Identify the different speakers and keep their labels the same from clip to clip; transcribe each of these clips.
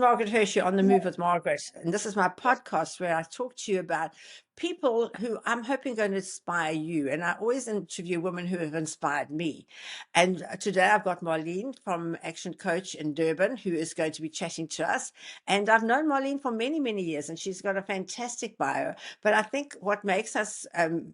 Speaker 1: Margaret Hirsch on The Move with Margaret, and this is my podcast where I talk to you about people who I'm hoping going to inspire you. And I always interview women who have inspired me. And today I've got Marlene from Action Coach in Durban, who is going to be chatting to us. And I've known Marlene for many, many years, and she's got a fantastic bio. But I think what makes us,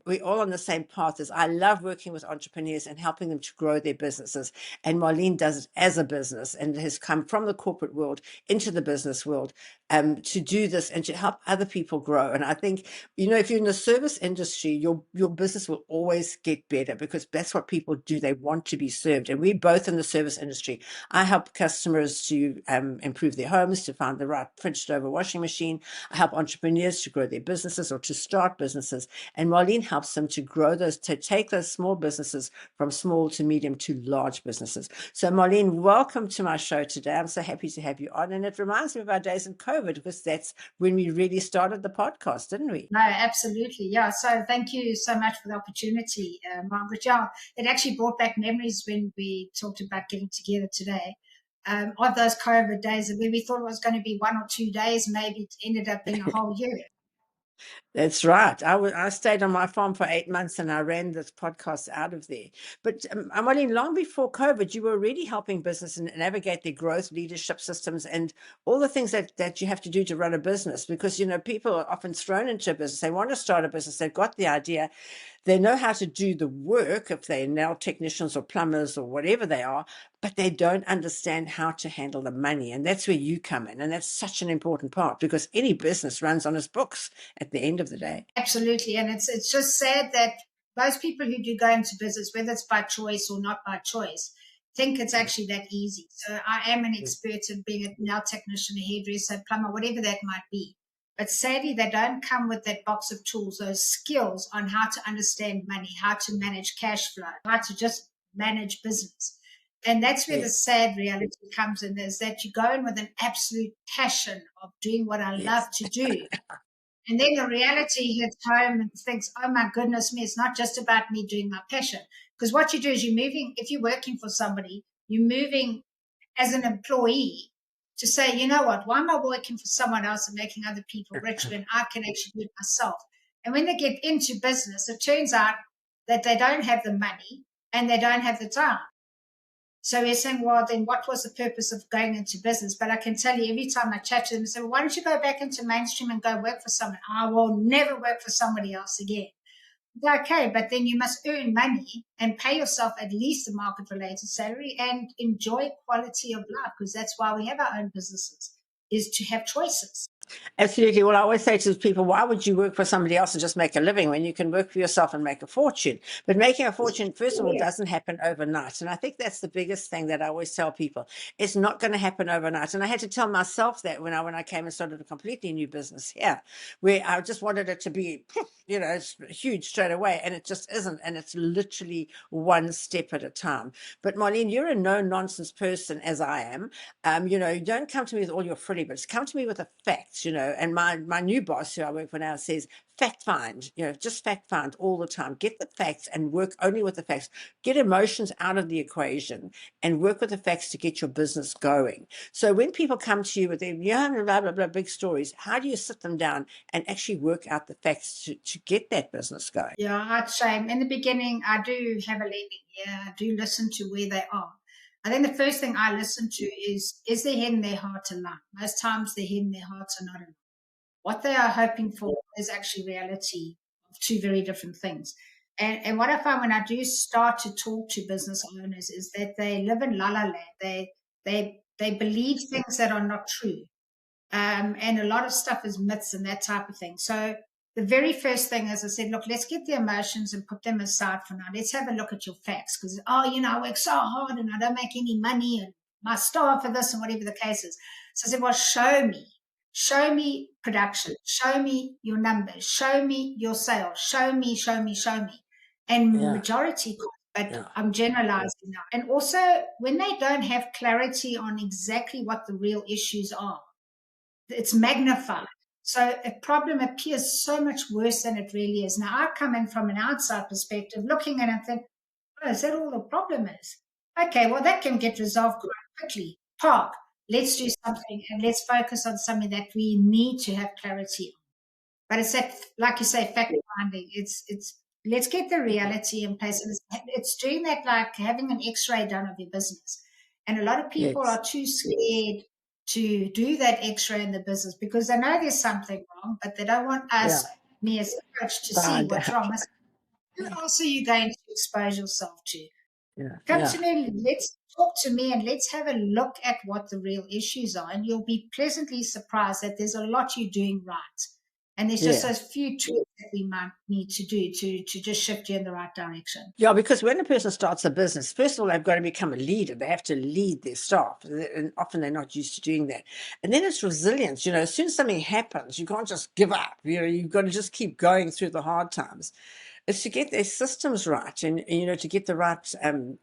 Speaker 1: we're all on the same path, is I love working with entrepreneurs and helping them to grow their businesses. And Marlene does it as a business and has come from the corporate world into the business world to do this and to help other people grow. And I think, if you're in the service industry, your business will always get better because that's what people do. They want to be served. And we're both in the service industry. I help customers to improve their homes, to find the right fridge, stove, or washing machine. I help entrepreneurs to grow their businesses or to start businesses. And Marlene helps them to grow those, to take those small businesses from small to medium to large businesses. So Marlene, welcome to my show today. I'm so happy to have you on. And it reminds me of our days in COVID because that's when we really started the podcast, didn't we?
Speaker 2: No, absolutely. Yeah. So thank you so much for the opportunity, Margaret. Yeah, it actually brought back memories when we talked about getting together today. Of those COVID days where we thought it was going to be 1 or 2 days, maybe it ended up being a whole year.
Speaker 1: That's right. I stayed on my farm for 8 months and I ran this podcast out of there. But Marlene, long before COVID, you were already helping business and navigate their growth, leadership systems, and all the things that you have to do to run a business. Because, people are often thrown into a business. They want to start a business. They've got the idea. They know how to do the work if they're nail technicians or plumbers or whatever they are, but they don't understand how to handle the money. And that's where you come in. And that's such an important part because any business runs on its books at the end of the day.
Speaker 2: Absolutely. And it's just sad that most people who do go into business, whether it's by choice or not by choice, think it's actually that easy. So I am an expert in being a nail technician, a hairdresser, plumber, whatever that might be. But sadly, they don't come with that box of tools, those skills on how to understand money, how to manage cash flow, how to just manage business. And that's where the sad reality comes in, is that you go in with an absolute passion of doing what I love to do. And then the reality hits home and thinks, oh my goodness me, it's not just about me doing my passion. Because what you do is you're moving, if you're working for somebody, you're moving as an employee to say, you know what, why am I working for someone else and making other people rich when I can actually do it myself? And when they get into business, it turns out that they don't have the money and they don't have the time. So we're saying, well, then what was the purpose of going into business? But I can tell you, every time I chat to them, I say, well, why don't you go back into mainstream and go work for someone? I will never work for somebody else again. Okay, but then you must earn money and pay yourself at least a market-related salary and enjoy quality of life, because that's why we have our own businesses, is to have choices.
Speaker 1: Absolutely. Well, I always say to people, why would you work for somebody else and just make a living when you can work for yourself and make a fortune? But making a fortune, first of all, doesn't happen overnight. And I think that's the biggest thing that I always tell people. It's not going to happen overnight. And I had to tell myself that when I came and started a completely new business here, where I just wanted it to be, it's huge straight away. And it just isn't. And it's literally one step at a time. But Marlene, you're a no-nonsense person, as I am. You don't come to me with all your frilly, but come to me with the facts. And my new boss who I work for now says, fact find, just fact find all the time. Get the facts and work only with the facts. Get emotions out of the equation and work with the facts to get your business going. So when people come to you with their blah, blah, blah, big stories, how do you sit them down and actually work out the facts to get that business going?
Speaker 2: Yeah, I'd say in the beginning, I do have a leading. Yeah, I do listen to where they are. I think the first thing I listen to is their head and their heart aligned? Most times their head and their hearts are not aligned. What they are hoping for is actually reality of two very different things. And what I find when I do start to talk to business owners is that they live in la la land. They believe things that are not true. And a lot of stuff is myths and that type of thing. So the very first thing, as I said, look, let's get the emotions and put them aside for now. Let's have a look at your facts because, I work so hard and I don't make any money and my staff for this and whatever the case is. So I said, well, show me production, show me your numbers, show me your sales, show me. And majority, but I'm generalizing now. And also when they don't have clarity on exactly what the real issues are, it's magnified. So a problem appears so much worse than it really is. Now, I come in from an outside perspective, looking at it and think, oh, is that all the problem is? Okay, well, that can get resolved quite quickly. Park. let's do something and let's focus on something that we need to have clarity on. But it's that, like you say, fact finding. It's let's get the reality in place. And it's doing that like having an X-ray done of your business. And a lot of people
Speaker 1: Yes.
Speaker 2: are too scared to do that X-ray in the business because they know there's something wrong, but they don't want us, me as a coach, to see
Speaker 1: Find
Speaker 2: what's
Speaker 1: out.
Speaker 2: wrong. Who else are you going to expose yourself to?
Speaker 1: Yeah.
Speaker 2: Come
Speaker 1: Yeah.
Speaker 2: to me, let's talk to me, and let's have a look at what the real issues are. And you'll be pleasantly surprised that there's a lot you're doing right. And there's just
Speaker 1: Yeah.
Speaker 2: those few tweaks that we might need to do to just shift you in the right direction.
Speaker 1: Yeah, because when a person starts a business, first of all, they've got to become a leader. They have to lead their staff. And often they're not used to doing that. And then it's resilience. As soon as something happens, you can't just give up. You've got to just keep going through the hard times. It's to get their systems right and to get the right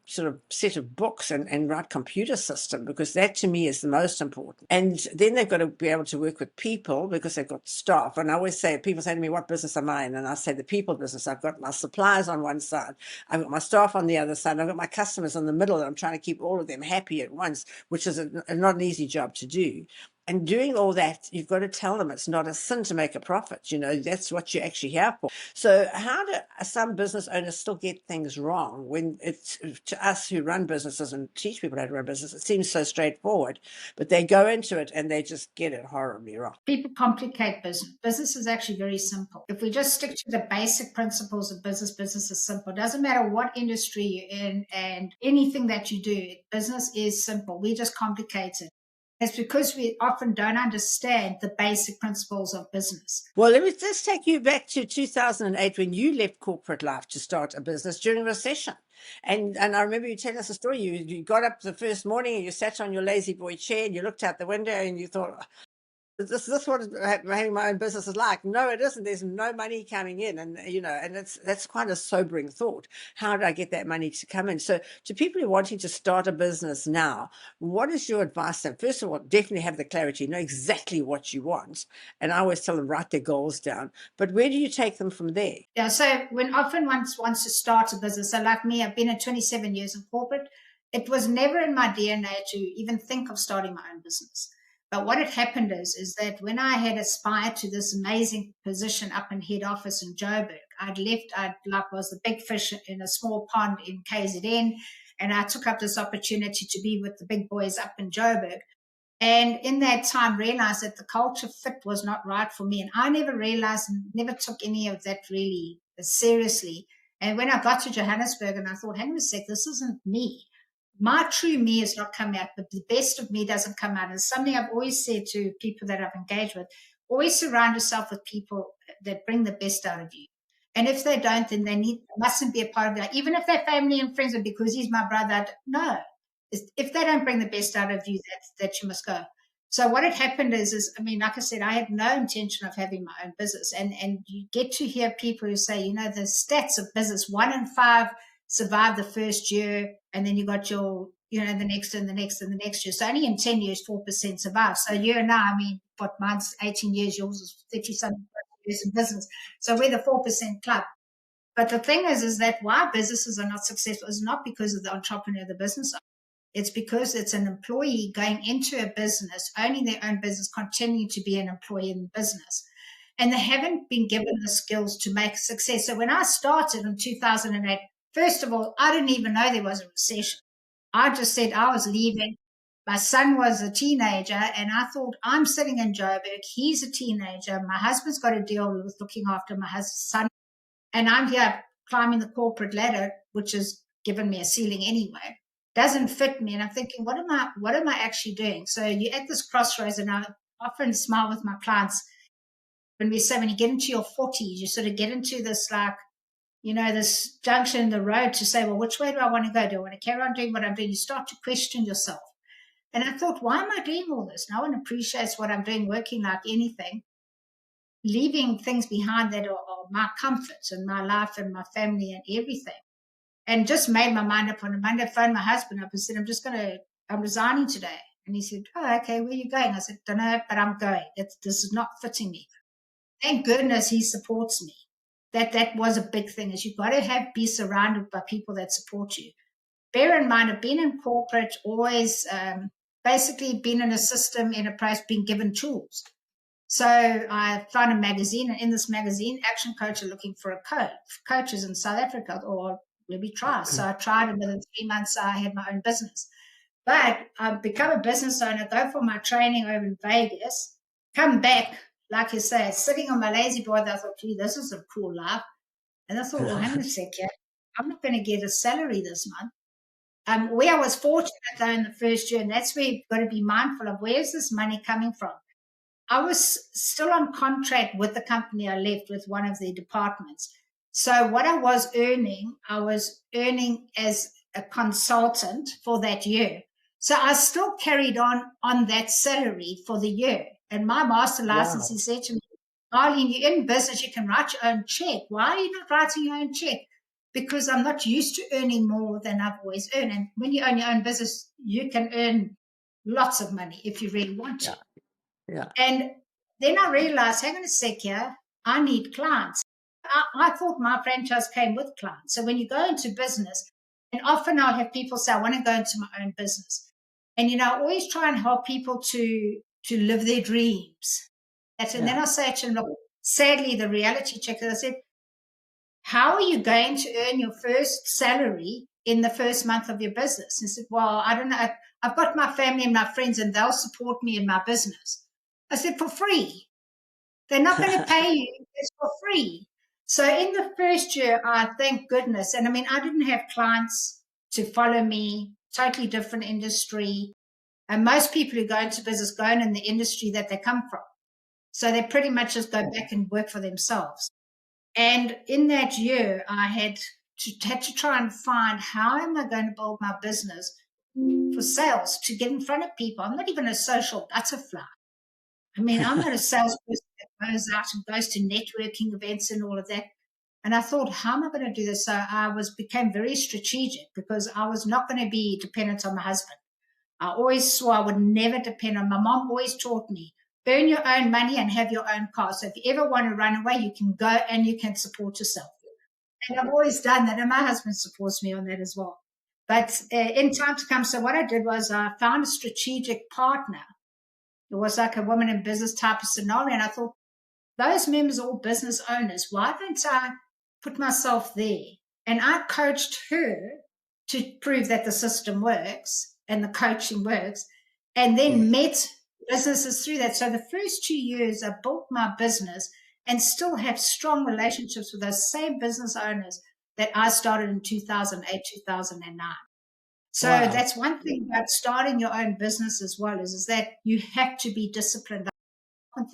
Speaker 1: sort of set of books and right computer system, because that to me is the most important. And then they've got to be able to work with people because they've got staff. And I always say, people say to me, what business am I in? And I say the people business. I've got my suppliers on one side, I've got my staff on the other side, I've got my customers in the middle, and I'm trying to keep all of them happy at once, which is not an easy job to do. And doing all that, you've got to tell them it's not a sin to make a profit. That's what you're actually here for. So how do some business owners still get things wrong when it's, to us who run businesses and teach people how to run business, it seems so straightforward, but they go into it and they just get it horribly wrong.
Speaker 2: People complicate business. Business is actually very simple. If we just stick to the basic principles of business, business is simple. It doesn't matter what industry you're in and anything that you do, business is simple. We just complicate it. It's because we often don't understand the basic principles of business.
Speaker 1: Well, let me just take you back to 2008 when you left corporate life to start a business during a recession. And I remember you telling us a story. You got up the first morning and you sat on your lazy boy chair and you looked out the window and you thought, this what having my own business is like. No, it isn't. There's no money coming in, and and that's quite a sobering thought. How do I get that money to come in? So to people who are wanting to start a business now, what is your advice then? First of all, definitely have the clarity, know exactly what you want. And I always tell them, write their goals down. But where do you take them from there?
Speaker 2: Yeah, so when often one wants to start a business, so like me, I've been at 27 years in corporate. It was never in my DNA to even think of starting my own business. But what had happened is that when I had aspired to this amazing position up in head office in Joburg, I was the big fish in a small pond in KZN, and I took up this opportunity to be with the big boys up in Joburg. And in that time, realized that the culture fit was not right for me. And I never realized and never took any of that really seriously. And when I got to Johannesburg and I thought, hang on a sec, this isn't me. My true me has not come out, but the best of me doesn't come out. And it's something I've always said to people that I've engaged with. Always surround yourself with people that bring the best out of you. And if they don't, then they mustn't be a part of that. Even if they're family and friends, and because he's my brother, no. If they don't bring the best out of you, that you must go. So what had happened is, I mean, like I said, I had no intention of having my own business. And you get to hear people who say, the stats of business, 1 in 5 survive the first year, and then you got your, the next and the next and the next year. So only in 10 years, 4% survive. So you and I mean, what, mine's 18 years, yours is 30-something years in business. So we're the 4% club. But the thing is that why businesses are not successful is not because of the entrepreneur, the business owner. It's because it's an employee going into a business, owning their own business, continuing to be an employee in the business. And they haven't been given the skills to make success. So when I started in 2008, first of all, I didn't even know there was a recession. I just said I was leaving. My son was a teenager, and I thought, I'm sitting in Joburg. He's a teenager. My husband's got to deal with looking after my son. And I'm here climbing the corporate ladder, which has given me a ceiling anyway. Doesn't fit me. And I'm thinking, what am I actually doing? So you're at this crossroads, and I often smile with my clients when we say when you get into your 40s, you sort of get into this this junction in the road to say, well, which way do I want to go? Do I want to carry on doing what I'm doing? You start to question yourself. And I thought, why am I doing all this? No one appreciates what I'm doing, working like anything, leaving things behind that are my comforts and my life and my family and everything. And just made my mind up on a Monday, phoned my husband up and said, I'm resigning today. And he said, oh, okay, where are you going? I said, don't know, but I'm going. This is not fitting me. Thank goodness he supports me. That was a big thing, is you've got to be surrounded by people that support you. Bear in mind, I've been in corporate, always basically been in a system, in a place, being given tools. So I found a magazine, and in this magazine, Action Coach are looking for coaches in South Africa, or let me try. So I tried, and within 3 months, I had my own business. But I've become a business owner, go for my training over in Vegas, come back, like you say, sitting on my lazy boy, I thought, gee, this is a cool life. And I thought, well, hang on a second, I'm not going to get a salary this month. Where I was fortunate, though, in the first year, and that's where you've got to be mindful of, where's this money coming from? I was still on contract with the company I left, with one of the departments. So what I was earning as a consultant for that year. So I still carried on that salary for the year. And my master license, he said to me, Marlene, you're in business, you can write your own check. Why are you not writing your own check? Because I'm not used to earning more than I've always earned. And when you own your own business, you can earn lots of money if you really want to.
Speaker 1: Yeah.
Speaker 2: And then I realized, hang on a sec here, I need clients. I thought my franchise came with clients. So when you go into business, and often I'll have people say, I want to go into my own business. And, I always try and help people to live their dreams. And then I say to them, look, sadly, the reality check, I said, how are you going to earn your first salary in the first month of your business? And I said, well, I don't know. I've got my family and my friends, and they'll support me in my business. I said, for free. They're not going to pay you. It's for free. So in the first year, thank goodness. And I mean, I didn't have clients to follow me, totally different industry. And most people who go into business go in the industry that they come from. So they pretty much just go back and work for themselves. And in that year, I had to try and find, how am I going to build my business for sales, to get in front of people? I'm not even a social butterfly. I mean, I'm not a salesperson that goes out and goes to networking events and all of that. And I thought, how am I going to do this? So I became very strategic, because I was not going to be dependent on my husband. I always swore I would never depend on. My mom always taught me, earn your own money and have your own car. So if you ever want to run away, you can go and you can support yourself. And I've always done that. And my husband supports me on that as well. But in time to come, so what I did was I found a strategic partner. It was like a woman in business type of scenario. And I thought, those members are all business owners. Why don't I put myself there? And I coached her to prove that the system works and the coaching works, and then met businesses through that. So the first 2 years, I built my business and still have strong relationships with those same business owners that I started in 2008, 2009. So that's one thing about starting your own business as well, is that you have to be disciplined.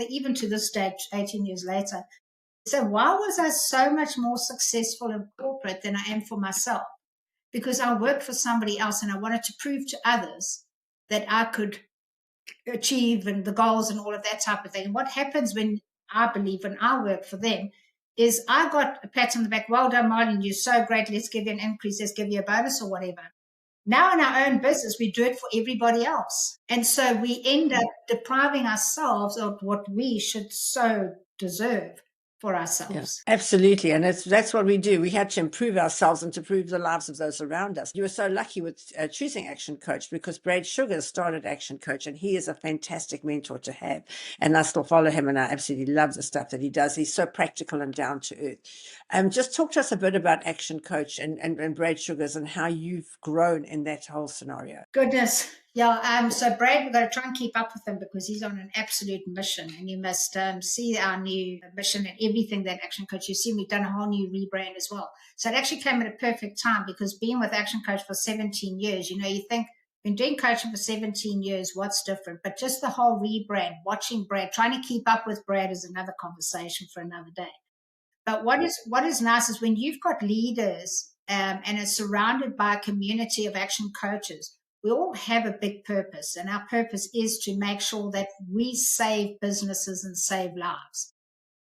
Speaker 2: Even to this stage, 18 years later. So why was I so much more successful in corporate than I am for myself? Because I worked for somebody else, and I wanted to prove to others that I could achieve and the goals and all of that type of thing. And what happens when I work for them is I got a pat on the back. Well done, Marlene. You're so great. Let's give you an increase. Let's give you a bonus or whatever. Now in our own business, we do it for everybody else. And so we end up depriving ourselves of what we should so deserve for ourselves.
Speaker 1: Yeah, absolutely. And that's what we do. We had to improve ourselves and to improve the lives of those around us. You were so lucky with choosing Action Coach, because Brad Sugar started Action Coach, and he is a fantastic mentor to have. And I still follow him, and I absolutely love the stuff that he does. He's so practical and down to earth. Just talk to us a bit about Action Coach and Brad Sugars, and how you've grown in that whole scenario.
Speaker 2: Goodness. Yeah, so Brad, we've got to try and keep up with him, because he's on an absolute mission, and you must see our new mission and everything that Action Coach. You see, we've done a whole new rebrand as well. So it actually came at a perfect time, because being with Action Coach for 17 years, you think, been doing coaching for 17 years, what's different? But just the whole rebrand, watching Brad, trying to keep up with Brad is another conversation for another day. But what is nice is when you've got leaders and it's surrounded by a community of Action Coaches, we all have a big purpose, and our purpose is to make sure that we save businesses and save lives.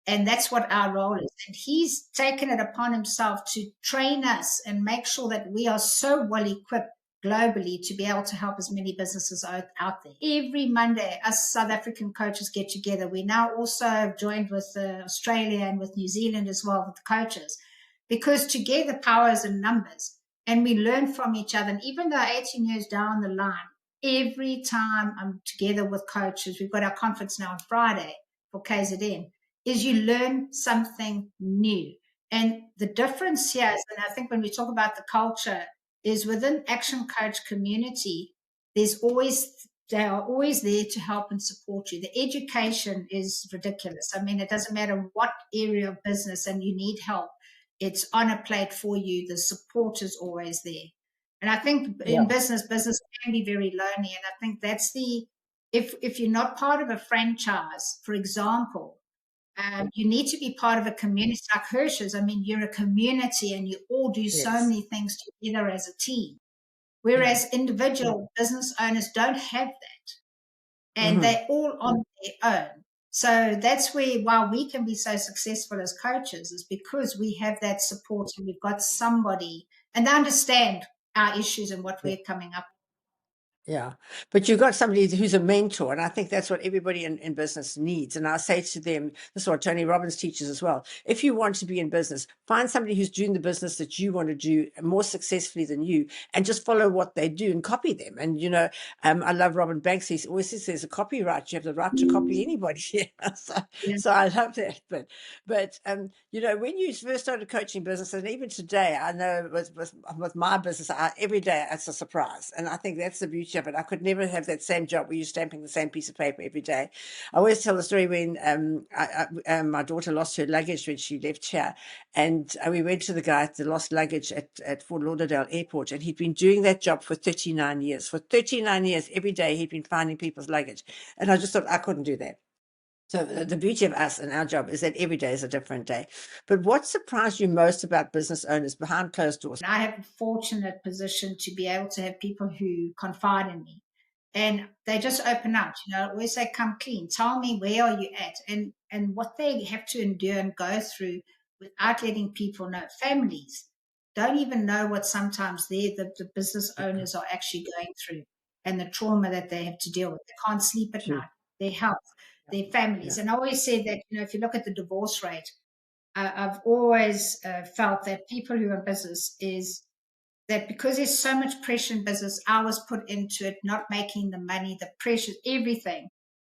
Speaker 2: And that's what our role is. And he's taken it upon himself to train us and make sure that we are so well equipped globally to be able to help as many businesses out there. Every Monday, us South African coaches get together. We now also have joined with Australia and with New Zealand as well, with the coaches, because together power is in numbers. And we learn from each other. And even though 18 years down the line, every time I'm together with coaches, we've got our conference now on Friday for KZN, is you learn something new. And the difference here is, and I think when we talk about the culture, is within Action Coach community, they are always there to help and support you. The education is ridiculous. I mean, it doesn't matter what area of business and you need help, it's on a plate for you. The support is always there. And I think in business can be very lonely. And I think that's if you're not part of a franchise, for example, you need to be part of a community like Hirsch's. I mean, you're a community and you all do so many things together as a team. Whereas individual business owners don't have that. And they're all on their own. So that's why we can be so successful as coaches, is because we have that support and we've got somebody and they understand our issues and what we're coming up with.
Speaker 1: Yeah, but you've got somebody who's a mentor, and I think that's what everybody in business needs. And I say to them, this is what Tony Robbins teaches as well. If you want to be in business, find somebody who's doing the business that you want to do more successfully than you, and just follow what they do and copy them. And, I love Robin Banks. He always says there's a copyright. You have the right to copy anybody. So I love that. But when you first started coaching business, and even today, I know with my business, every day it's a surprise. And I think that's the beauty of it. I could never have that same job where you're stamping the same piece of paper every day. I always tell the story when my daughter lost her luggage when she left here, and we went to the guy at the lost luggage at Fort Lauderdale Airport, and he'd been doing that job for 39 years. For 39 years, every day he'd been finding people's luggage. And I just thought I couldn't do that. So the beauty of us and our job is that every day is a different day. But what surprised you most about business owners behind closed doors?
Speaker 2: I have a fortunate position to be able to have people who confide in me, and they just open up. I always say, "Come clean. Tell me, where are you at?" And what they have to endure and go through without letting people know. Families don't even know what sometimes the business owners are actually going through, and the trauma that they have to deal with. They can't sleep at night. Their health, their families. And I always say that, if you look at the divorce rate, I've always felt that people who are in business is that because there's so much pressure in business, hours put into it, not making the money, the pressure, everything.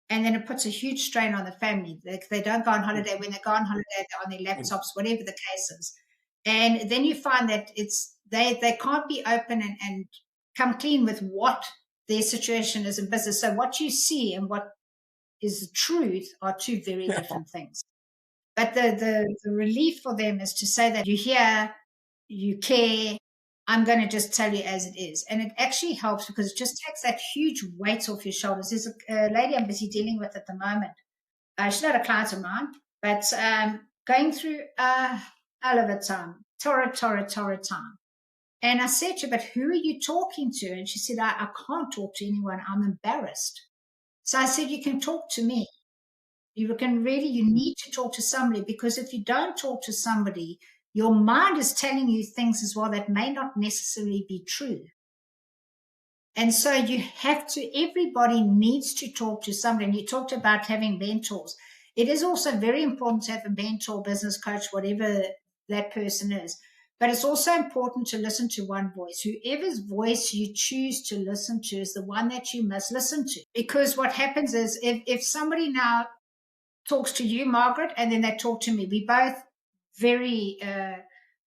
Speaker 2: And then it puts a huge strain on the family. They don't go on holiday. When they go on holiday, they're on their laptops, whatever the case is. And then you find that they can't be open and come clean with what their situation is in business. So what you see and what is the truth are two very different things. But the relief for them is to say that you're here, you care, I'm going to just tell you as it is. And it actually helps because it just takes that huge weight off your shoulders. There's a lady I'm busy dealing with at the moment. She's not a client of mine, but going through a hell of a time, torrid time. And I said to her, "But who are you talking to?" And she said, I can't talk to anyone. I'm embarrassed. So I said, "You can talk to me. You need to talk to somebody, because if you don't talk to somebody, your mind is telling you things as well that may not necessarily be true. And so everybody needs to talk to somebody." And you talked about having mentors. It is also very important to have a mentor, business coach, whatever that person is. But it's also important to listen to one voice. Whoever's voice you choose to listen to is the one that you must listen to. Because what happens is if somebody now talks to you, Margaret, and then they talk to me, we both very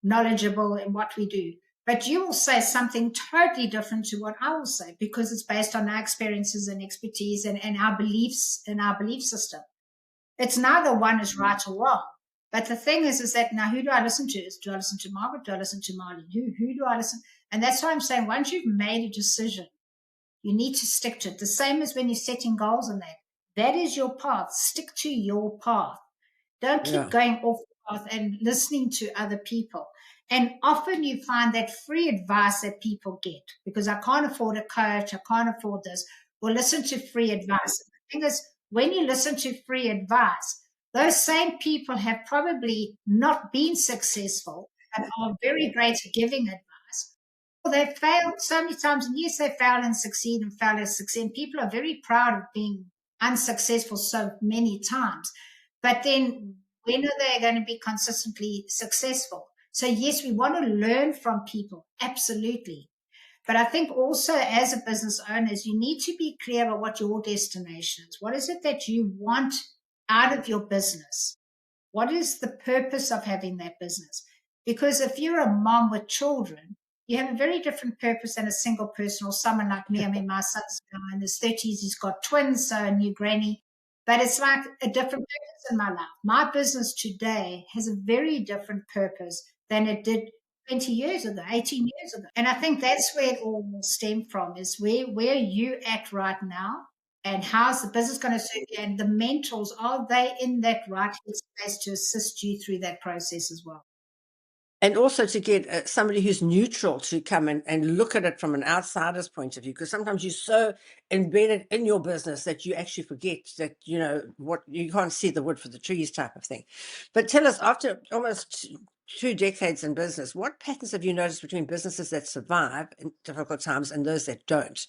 Speaker 2: knowledgeable in what we do. But you will say something totally different to what I will say, because it's based on our experiences and expertise and our beliefs and our belief system. It's neither one is right or wrong. But the thing is that now who do I listen to? Do I listen to Margaret? Do I listen to Marlene? Who do I listen? And that's why I'm saying once you've made a decision, you need to stick to it. The same as when you're setting goals in that. That is your path. Stick to your path. Don't keep going off the path and listening to other people. And often you find that free advice that people get, because I can't afford a coach, I can't afford this, or listen to free advice. The thing is, when you listen to free advice, those same people have probably not been successful and are very great at giving advice. They've failed so many times, and yes, they fail and succeed and fail and succeed. And people are very proud of being unsuccessful so many times. But then when are they going to be consistently successful? So yes, we want to learn from people, absolutely. But I think also as a business owners, you need to be clear about what your destination is. What is it that you want out of your business? What is the purpose of having that business? Because if you're a mom with children, you have a very different purpose than a single person or someone like me. I mean, my son's now in his 30s, he's got twins, so a new granny. But it's like a different purpose in my life. My business today has a very different purpose than it did 20 years ago, 18 years ago. And I think that's where it all will stem from, is where you at right now, and how's the business going to serve you, and the mentors, are they in that right space to assist you through that process as well?
Speaker 1: And also to get somebody who's neutral to come and look at it from an outsider's point of view, because sometimes you're so embedded in your business that you actually forget that, what you can't see the wood for the trees type of thing. But tell us, after almost 2 decades in business, what patterns have you noticed between businesses that survive in difficult times and those that don't?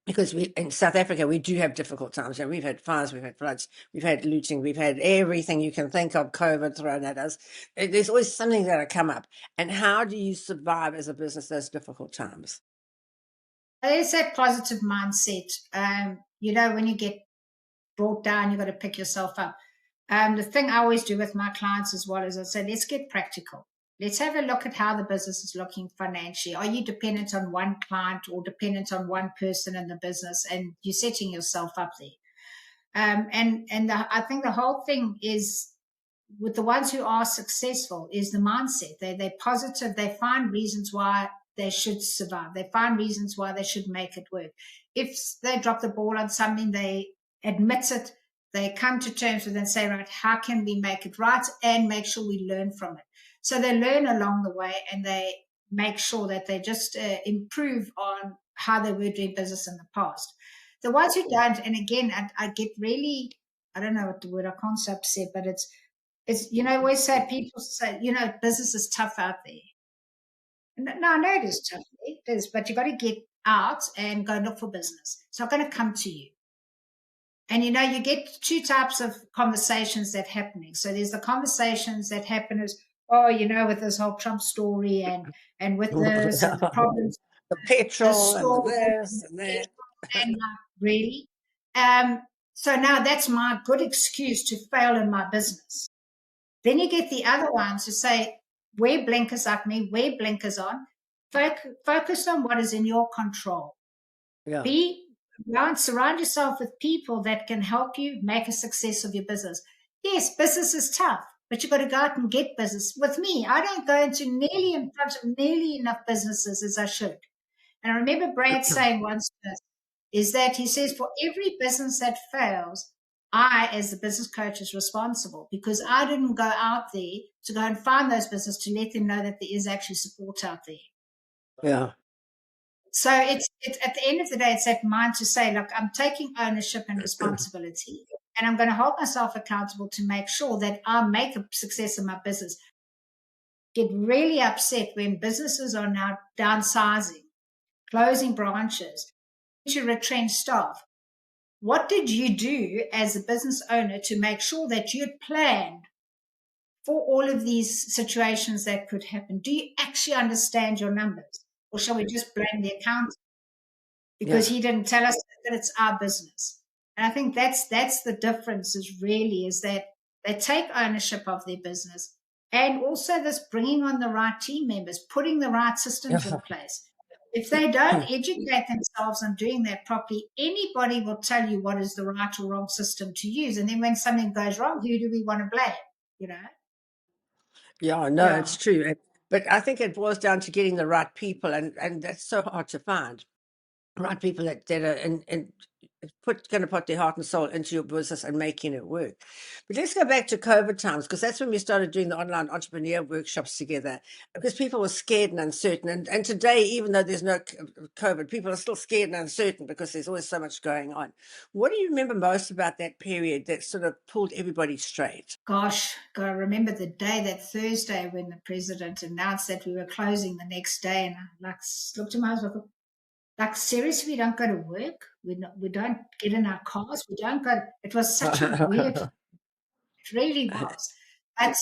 Speaker 1: Because in South Africa, we do have difficult times. We've had fires, we've had floods, we've had looting, we've had everything you can think of, COVID thrown at us. There's always something that'll come up. And how do you survive as a business those difficult times?
Speaker 2: There's that positive mindset. When you get brought down, you've got to pick yourself up. The thing I always do with my clients as well is I say, let's get practical. Let's have a look at how the business is looking financially. Are you dependent on one client or dependent on one person in the business, and you're setting yourself up there? I think the whole thing is, with the ones who are successful, is the mindset. They're positive. They find reasons why they should survive. They find reasons why they should make it work. If they drop the ball on something, they admit it. They come to terms with it and say, right, how can we make it right, and make sure we learn from it? So they learn along the way, and they make sure that they just improve on how they were doing business in the past. The ones who don't, and again, I get really, I don't know what the word, I can't say upset, but it's, always say, people say, business is tough out there. No, I know it is tough. It is, but you've got to get out and go look for business. It's not going to come to you. And you get 2 types of conversations that happening. So there's the conversations that happen as, with this whole Trump story and with this and the problems,
Speaker 1: The petrol and the
Speaker 2: store,
Speaker 1: this and that.
Speaker 2: and really. So now that's my good excuse to fail in my business. Then you get the other ones who say, wear blinkers like me, wear blinkers on, focus on what is in your control.
Speaker 1: Yeah.
Speaker 2: Surround yourself with people that can help you make a success of your business. Yes, business is tough, but you've got to go out and get business. With me, I don't go into in front of nearly enough businesses as I should. And I remember Brad saying once is that he says, for every business that fails, I, as the business coach, is responsible, because I didn't go out there to go and find those businesses to let them know that there is actually support out there.
Speaker 1: Yeah.
Speaker 2: So it's at the end of the day, it's that mind to say, look, I'm taking ownership and responsibility, and I'm going to hold myself accountable to make sure that I make a success of my business. Get really upset when businesses are now downsizing, closing branches, to retrench staff. What did you do as a business owner to make sure that you had planned for all of these situations that could happen? Do you actually understand your numbers? Or shall we just blame the accountant because he didn't tell us that it's our business? And I think that's the difference, is that they take ownership of their business, and also this bringing on the right team members, putting the right systems in place. If they don't educate themselves on doing that properly, anybody will tell you what is the right or wrong system to use. And then when something goes wrong, who do we want to blame?
Speaker 1: Yeah, no, it's true. But I think it boils down to getting the right people, and that's so hard to find. Right people that are going to put their heart and soul into your business and making it work. But let's go back to COVID times, because that's when we started doing the online entrepreneur workshops together, because people were scared and uncertain. And today, even though there's no COVID, people are still scared and uncertain because there's always so much going on. What do you remember most about that period that sort of pulled everybody straight?
Speaker 2: Gosh, I remember the day, that Thursday, when the president announced that we were closing the next day, and I looked at my husband, like, seriously, we don't go to work? We don't get in our cars? We don't go? It was such a weird, it really was. But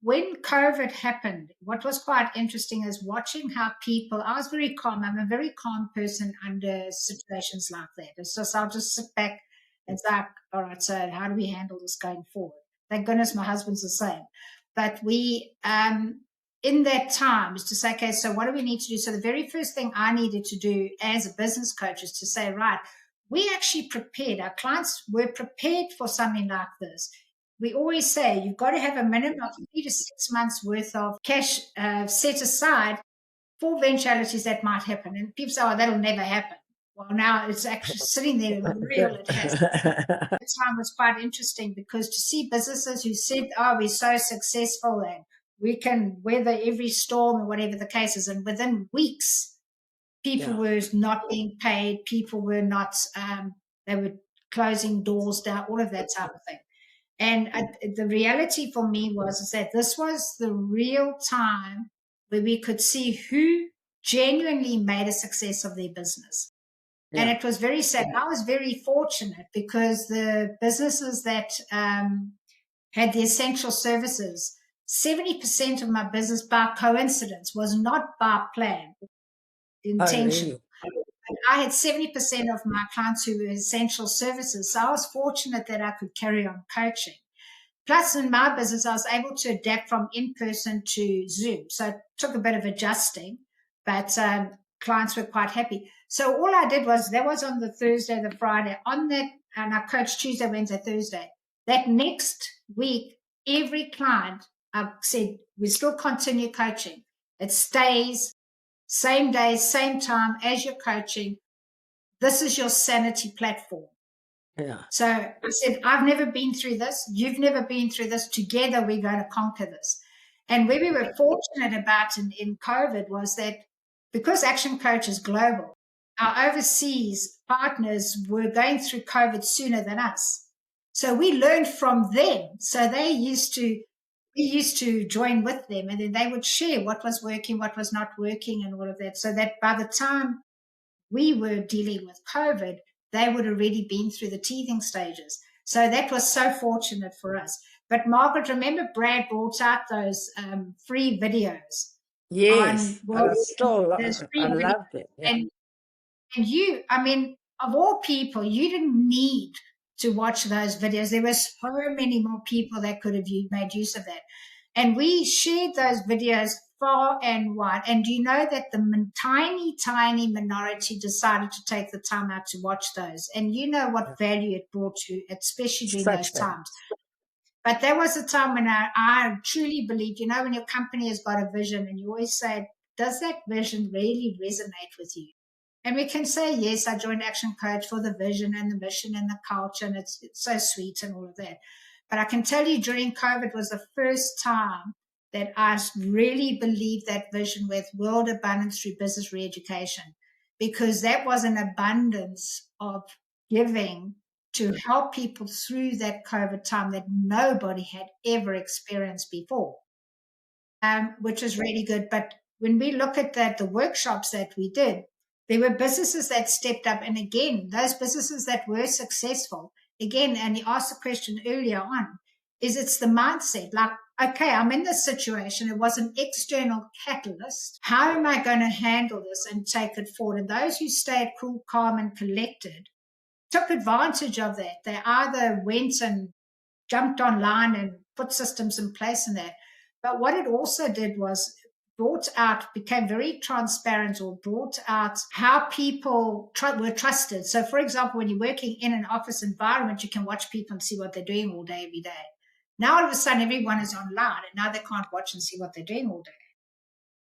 Speaker 2: when COVID happened, what was quite interesting is watching how people, I was very calm. I'm a very calm person under situations like that. It's just, I'll just sit back and say, all right, so how do we handle this going forward? Thank goodness my husband's the same. But we, in that time, is to say, okay, so what do we need to do? So the very first thing I needed to do as a business coach is to say, right, we actually prepared, our clients were prepared for something like this. We always say you've got to have a minimum of 3 to 6 months worth of cash set aside for eventualities that might happen. And people say, oh, that'll never happen. Well, now it's actually sitting there real. It has. The time was quite interesting because to see businesses who said, oh, we're so successful and we can weather every storm or whatever the case is. And within weeks, people were not being paid. People were not, they were closing doors down, all of that type of thing. And the reality for me was that this was the real time where we could see who genuinely made a success of their business. Yeah. And it was very sad. I was very fortunate because the businesses that had the essential services, 70% of my business by coincidence was not by plan, intentional. Oh, really? I had 70% of my clients who were essential services. So I was fortunate that I could carry on coaching. Plus, in my business, I was able to adapt from in-person to Zoom. So it took a bit of adjusting, but clients were quite happy. So all I did was, that was on the Thursday, the Friday, on that, and I coached Tuesday, Wednesday, Thursday. That next week, every client, I said, we still continue coaching. It stays, same day, same time as you're coaching. This is your sanity platform. Yeah. So I said, I've never been through this. You've never been through this. Together, we're going to conquer this. And where we were fortunate about in COVID was that because ActionCOACH is global, our overseas partners were going through COVID sooner than us. So we learned from them. So we used to join with them, and then they would share what was working, what was not working, and all of that. So that by the time we were dealing with COVID, they would already been through the teething stages. So that was so fortunate for us. But Margaret, remember Brad brought out those free videos.
Speaker 1: Yes, I loved it. Yeah.
Speaker 2: And you, I mean, of all people, you didn't need to watch those videos. There were so many more people that could have made use of that. And we shared those videos far and wide. And do you know that the tiny minority decided to take the time out to watch those? And you know what value it brought to, especially during those times. But there was a time when I truly believed, you know, when your company has got a vision and you always say, does that vision really resonate with you? And we can say, yes, I joined ActionCOACH for the vision and the mission and the culture, and it's so sweet and all of that. But I can tell you during COVID was the first time that I really believed that vision with world abundance through business re-education, because that was an abundance of giving to help people through that COVID time that nobody had ever experienced before, which is really good. But when we look at the workshops that we did, there were businesses that stepped up. And again, those businesses that were successful, again, and you asked the question earlier on, it's the mindset. Like, okay, I'm in this situation. It was an external catalyst. How am I going to handle this and take it forward? And those who stayed cool, calm, and collected took advantage of that. They either went and jumped online and put systems in place in that. But what it also did was became very transparent, or brought out how people were trusted. So, for example, when you're working in an office environment, you can watch people and see what they're doing all day, every day. Now, all of a sudden, everyone is online, and now they can't watch and see what they're doing all day.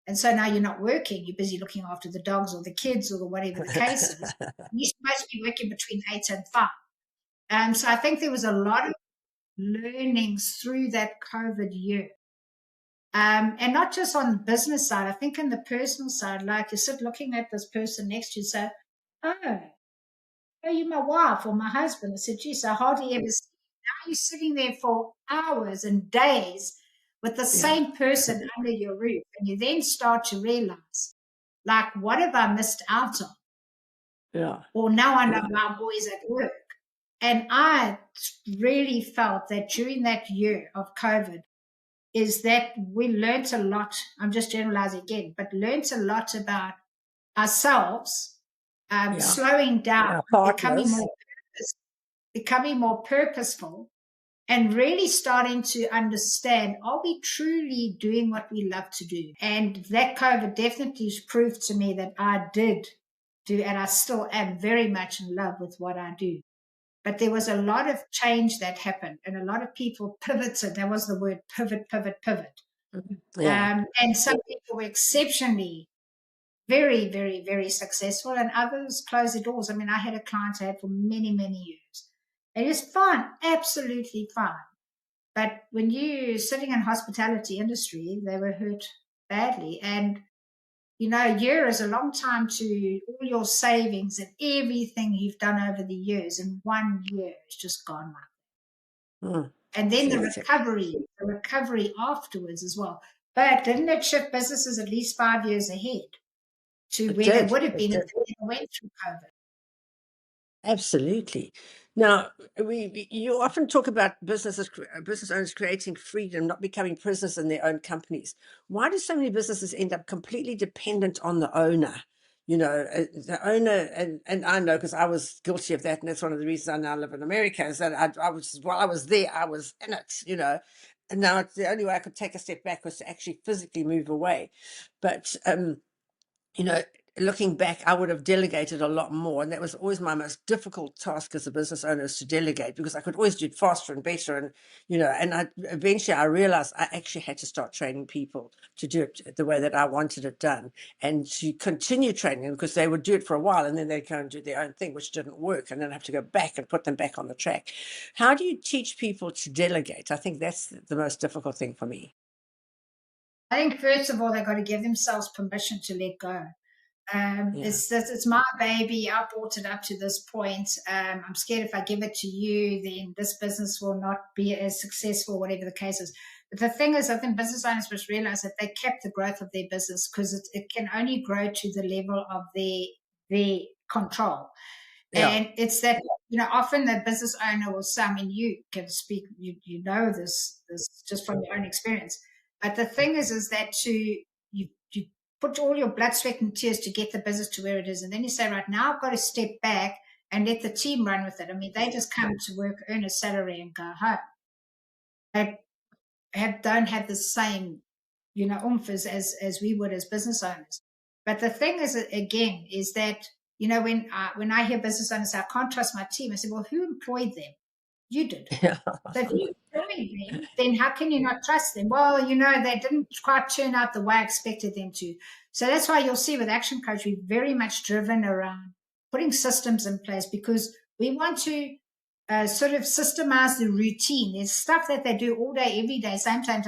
Speaker 2: And so now you're not working. You're busy looking after the dogs or the kids or whatever the case is. You're supposed to be working between 8 and 5. So I think there was a lot of learnings through that COVID year. And not just on the business side, I think in the personal side, like you sit looking at this person next to you and say, oh, you're my wife or my husband. I said, geez, I hardly ever see you. Now you're sitting there for hours and days with the same person under your roof. And you then start to realize, like, what have I missed out on? Yeah. Or now I know I'm always at work. And I really felt that during that year of COVID, is that we learnt a lot. I'm just generalizing again, but learnt a lot about ourselves, slowing down,
Speaker 1: Our
Speaker 2: becoming
Speaker 1: partners.
Speaker 2: more becoming more purposeful, and really starting to understand, are we truly doing what we love to do? And that COVID definitely proved to me that I did do, and I still am very much in love with what I do. But there was a lot of change that happened, and a lot of people pivoted. That was the word: pivot, pivot, pivot.
Speaker 1: Yeah.
Speaker 2: And some people were exceptionally very, very, very successful, and others closed the doors. I mean, I had a client I had for many, many years. It is fine, absolutely fine. But when you're sitting in hospitality industry, they were hurt badly. And, you know, a year is a long time to all your savings and everything you've done over the years in 1 year is just gone like that. And then the recovery afterwards as well. But didn't it shift businesses at least 5 years ahead to
Speaker 1: It
Speaker 2: where they
Speaker 1: did.
Speaker 2: would have
Speaker 1: It
Speaker 2: been if
Speaker 1: did.
Speaker 2: they never went through COVID?
Speaker 1: Absolutely. Now, you often talk about business owners creating freedom, not becoming prisoners in their own companies. Why do so many businesses end up completely dependent on the owner? The owner, and I know because I was guilty of that, and that's one of the reasons I now live in America, is that I was, while I was there, I was in it. And now it's the only way I could take a step back was to actually physically move away. But you know, looking back, I would have delegated a lot more. And that was always my most difficult task as a business owner, is to delegate, because I could always do it faster and better. And, eventually I realized I actually had to start training people to do it the way that I wanted it done, and to continue training them, because they would do it for a while and then they'd go and do their own thing, which didn't work. And then I have to go back and put them back on the track. How do you teach people to delegate? I think that's the most difficult thing for me.
Speaker 2: I think first of all, they've got to give themselves permission to let go.
Speaker 1: Yeah.
Speaker 2: It's my baby. I brought it up to this point. I'm scared if I give it to you, then this business will not be as successful, whatever the case is. But the thing is, I think business owners must realize that they kept the growth of their business, because it can only grow to the level of their control.
Speaker 1: Yeah.
Speaker 2: And it's that, often the business owner will say, I mean, you can speak, you know this just from your own experience. But the thing is that you put all your blood, sweat, and tears to get the business to where it is. And then you say, right, now I've got to step back and let the team run with it. I mean, they just come to work, earn a salary, and go home. They don't have the same, oomph as we would as business owners. But the thing is, again, is that, when I hear business owners say, I can't trust my team, I say, well, who employed them? You did.
Speaker 1: Yeah.
Speaker 2: So if you employed them, then how can you not trust them? Well, they didn't quite turn out the way I expected them to. So that's why you'll see with Action Coach, we're very much driven around putting systems in place, because we want to sort of systemize the routine. There's stuff that they do all day, every day, same time,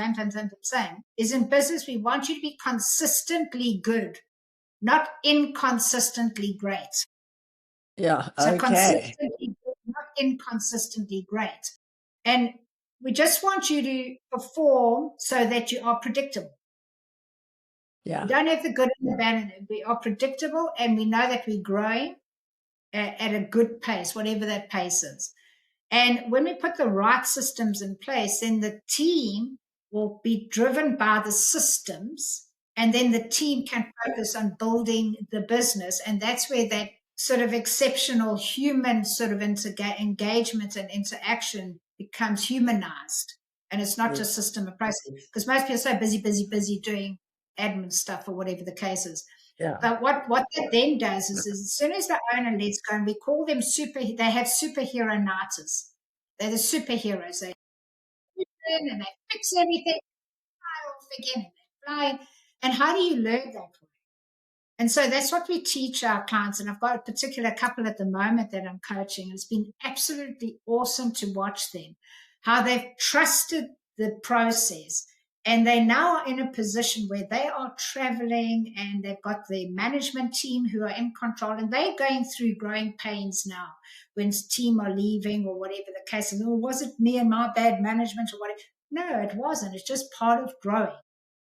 Speaker 2: same. Is in business, we want you to be consistently good, not inconsistently great.
Speaker 1: Yeah.
Speaker 2: So
Speaker 1: Okay.
Speaker 2: consistently good, not inconsistently great. And we just want you to perform so that you are predictable.
Speaker 1: Yeah.
Speaker 2: We don't have the good and the bad in it. We are predictable, and we know that we're growing at a good pace, whatever that pace is. And when we put the right systems in place, then the team will be driven by the systems, and then the team can focus on building the business. And that's where that sort of exceptional human sort of engagement and interaction becomes humanized. And it's not just system of process, because most people are so busy doing admin stuff or whatever the case is.
Speaker 1: Yeah.
Speaker 2: But what that then does is as soon as the owner lets go, and we call them they have superhero nighters. They're the superheroes. They in and they fix everything, fly off again, and they fly. And how do you learn that way? And so that's what we teach our clients. And I've got a particular couple at the moment that I'm coaching. It's been absolutely awesome to watch them, how they've trusted the process. And they now are in a position where they are traveling, and they've got the management team who are in control, and they're going through growing pains now when team are leaving or whatever the case. And was it me and my bad management or whatever? No, it wasn't. It's just part of growing.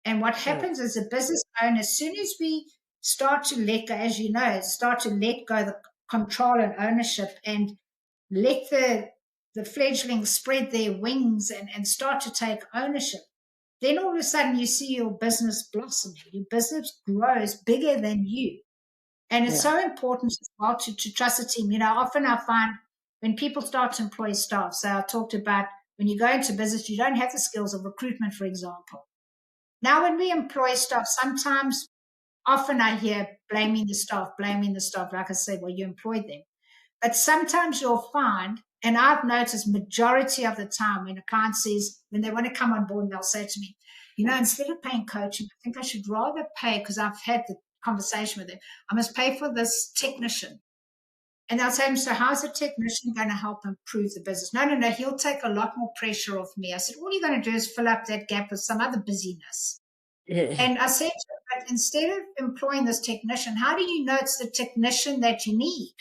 Speaker 2: And what happens as a business owner, as soon as we start to let go, as you know, start to let go the control and ownership, and let the fledglings spread their wings and start to take ownership, then all of a sudden you see your business blossoming. Your business grows bigger than you. And it's so important as well to trust a team. Often I find when people start to employ staff, so I talked about when you go into business, you don't have the skills of recruitment, for example. Now, when we employ staff, often I hear blaming the staff. Like I said, well, you employed them. But sometimes you'll find, and I've noticed majority of the time when a client says, when they want to come on board, they'll say to me, instead of paying coaching, I think I should rather pay, because I've had the conversation with them, I must pay for this technician. And they'll say, so how's a technician going to help improve the business? No, he'll take a lot more pressure off me. I said, all you're going to do is fill up that gap with some other busyness. And I said, but instead of employing this technician, how do you know it's the technician that you need?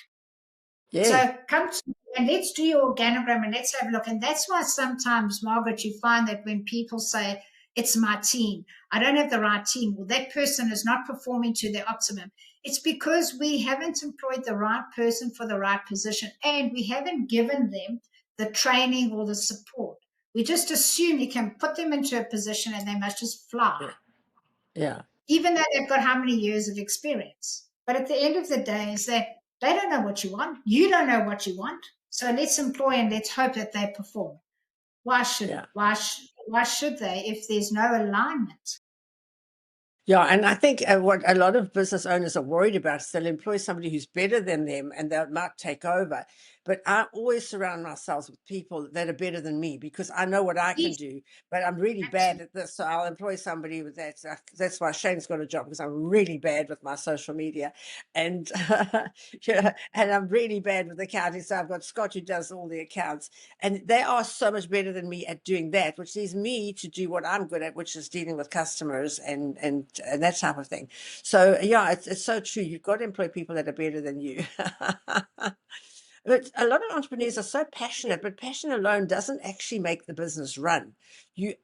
Speaker 2: So come to me and let's do your organogram and let's have a look. And that's why sometimes, Margaret, you find that when people say, it's my team, I don't have the right team, or that person is not performing to their optimum, it's because we haven't employed the right person for the right position, and we haven't given them the training or the support. We just assume you can put them into a position and they must just fly.
Speaker 1: Yeah.
Speaker 2: Even though they've got how many years of experience. But at the end of the day, is that they don't know what you want. You don't know what you want. So let's employ and let's hope that they perform. Why should they if there's no alignment?
Speaker 1: Yeah, and I think what a lot of business owners are worried about is they'll employ somebody who's better than them and they might take over. But I always surround myself with people that are better than me because I know what I can do, but I'm really bad at this. So I'll employ somebody with that. That's why Shane's got a job, because I'm really bad with my social media. And, and I'm really bad with accounting. So I've got Scott who does all the accounts. And they are so much better than me at doing that, which leaves me to do what I'm good at, which is dealing with customers and that type of thing. So yeah, it's so true. You've got to employ people that are better than you. But a lot of entrepreneurs are so passionate, but passion alone doesn't actually make the business run.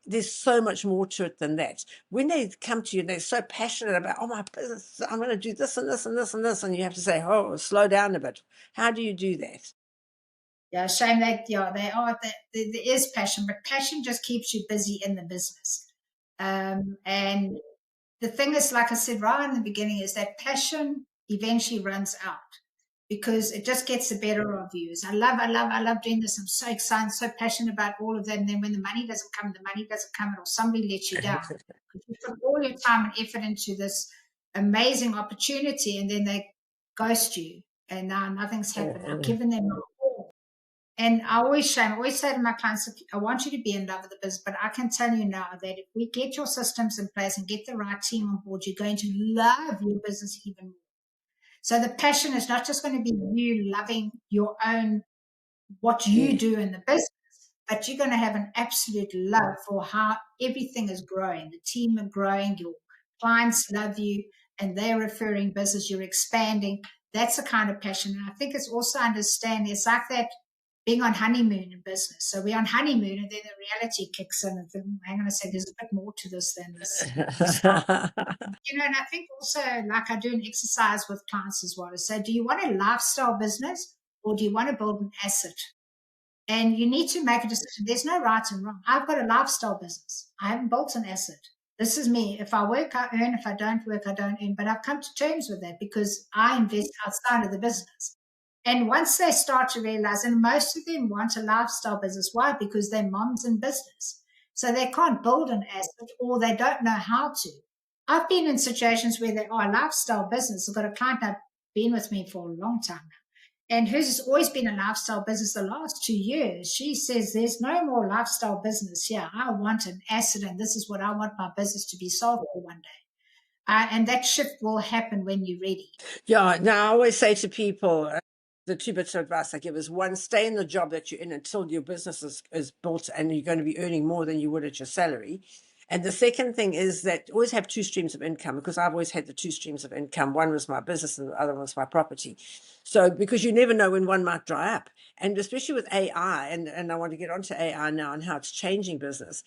Speaker 1: There's so much more to it than that. When they come to you and they're so passionate about, oh, my business, I'm going to do this and this and this and this, and you have to say, oh, slow down a bit. How do you do that?
Speaker 2: Yeah, shame that, they are, there is passion, but passion just keeps you busy in the business. And the thing is, like I said right in the beginning, is that passion eventually runs out because it just gets the better of you. I love doing this. I'm so excited, so passionate about all of that. And then when the money doesn't come, or somebody lets you down. You put all your time and effort into this amazing opportunity, and then they ghost you, and now nothing's happened. I've given them all. And I always say to my clients, I want you to be in love with the business, but I can tell you now that if we get your systems in place and get the right team on board, you're going to love your business even more. So the passion is not just going to be you loving your own, what you do in the business, but you're going to have an absolute love for how everything is growing. The team are growing, your clients love you, and they're referring business, you're expanding. That's the kind of passion. And I think it's also understanding, it's like that being on honeymoon in business. So we're on honeymoon and then the reality kicks in and think, hang on a second, there's a bit more to this than this. And I think also, like I do an exercise with clients as well, to say, do you want a lifestyle business or do you want to build an asset? And you need to make a decision. There's no right and wrong. I've got a lifestyle business. I haven't built an asset. This is me. If I work, I earn. If I don't work, I don't earn. But I've come to terms with that because I invest outside of the business. And once they start to realize, and most of them want a lifestyle business. Why? Because they're moms in business. So they can't build an asset or they don't know how to. I've been in situations where they are a lifestyle business. I've got a client that's been with me for a long time now, and hers has always been a lifestyle business the last 2 years. She says, there's no more lifestyle business here. I want an asset, and this is what I want my business to be sold for one day. And that shift will happen when you're ready.
Speaker 1: Yeah, now I always say to people, the two bits of advice I give is one, stay in the job that you're in until your business is built and you're going to be earning more than you would at your salary. And the second thing is that always have two streams of income, because I've always had the two streams of income. One was my business and the other was my property. So because you never know when one might dry up. And especially with AI, and I want to get onto AI now and how it's changing business.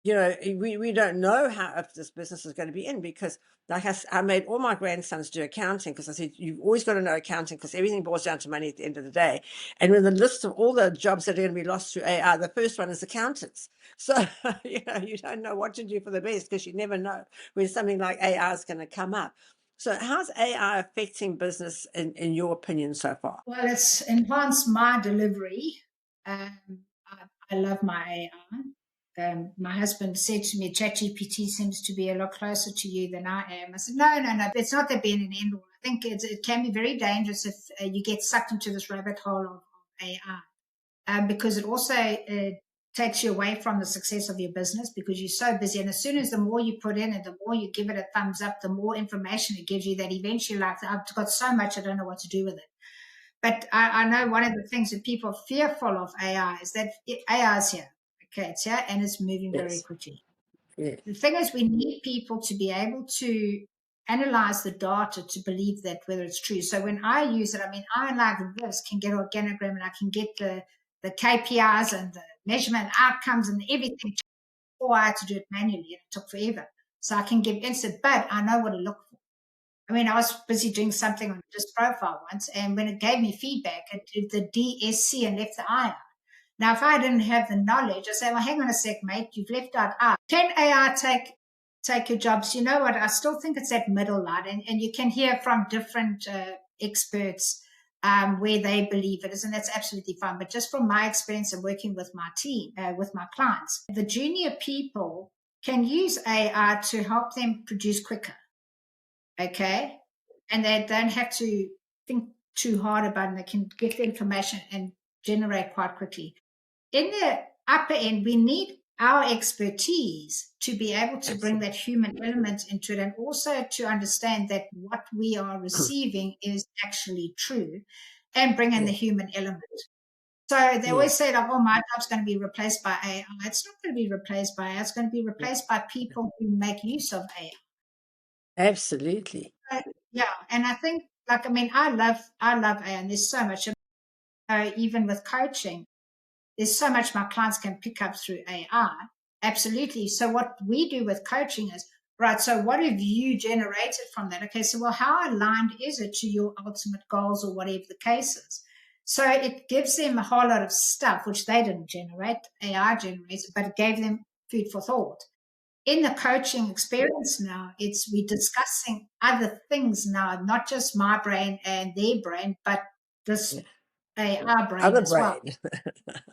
Speaker 1: we don't know if this business is going to be in, because like I made all my grandsons do accounting, because I said, you've always got to know accounting, because everything boils down to money at the end of the day. And with the list of all the jobs that are going to be lost through AI, the first one is accountants. So, you don't know what to do for the best, because you never know when something like AI is going to come up. So how's AI affecting business in your opinion so far?
Speaker 2: Well, it's enhanced my delivery. I love my AI. My husband said to me, ChatGPT seems to be a lot closer to you than I am. I said, no. It's not there being an end all. I think it can be very dangerous if you get sucked into this rabbit hole of AI, because it also takes you away from the success of your business, because you're so busy. And as soon as the more you put in and the more you give it a thumbs up, the more information it gives you, that eventually, like, I've got so much, I don't know what to do with it. But I know one of the things that people are fearful of AI is that AI is here. Okay, it's here and it's moving very
Speaker 1: Yes.
Speaker 2: quickly.
Speaker 1: Yeah.
Speaker 2: The thing is, we need people to be able to analyze the data to believe that whether it's true. So when I use it, I mean, I like this can get organogram, and I can get the KPIs and the measurement outcomes and everything. Before I had to do it manually, and it took forever. So I can give instant, but I know what to look for. I mean, I was busy doing something on this profile once, and when it gave me feedback, it did the DSC and left the I out. Now, if I didn't have the knowledge, I say, well, hang on a sec, mate, you've left out I. Can AI take your jobs? You know what? I still think it's that middle line, and you can hear from different experts where they believe it is, and that's absolutely fine. But just from my experience of working with my team, with my clients, the junior people can use AI to help them produce quicker. Okay, and they don't have to think too hard about it. They can get the information and generate quite quickly. In the upper end, we need our expertise to be able to bring that human element into it, and also to understand that what we are receiving is actually true, and bring in the human element. So they always say, like, oh, my job's going to be replaced by AI. It's not going to be replaced by AI. It's going to be replaced by people who make use of AI.
Speaker 1: Absolutely.
Speaker 2: Yeah, and I think, like, I mean, I love AI, and there's so much, even with coaching, there's so much my clients can pick up through AI. Absolutely. So what we do with coaching is, right, so what have you generated from that? Okay, so, well, how aligned is it to your ultimate goals, or whatever the case is? So it gives them a whole lot of stuff which they didn't generate, AI generated, but it gave them food for thought. In the coaching experience now, we're discussing other things now, not just my brain and their brain, but this AI brain
Speaker 1: Other
Speaker 2: as well.
Speaker 1: brain.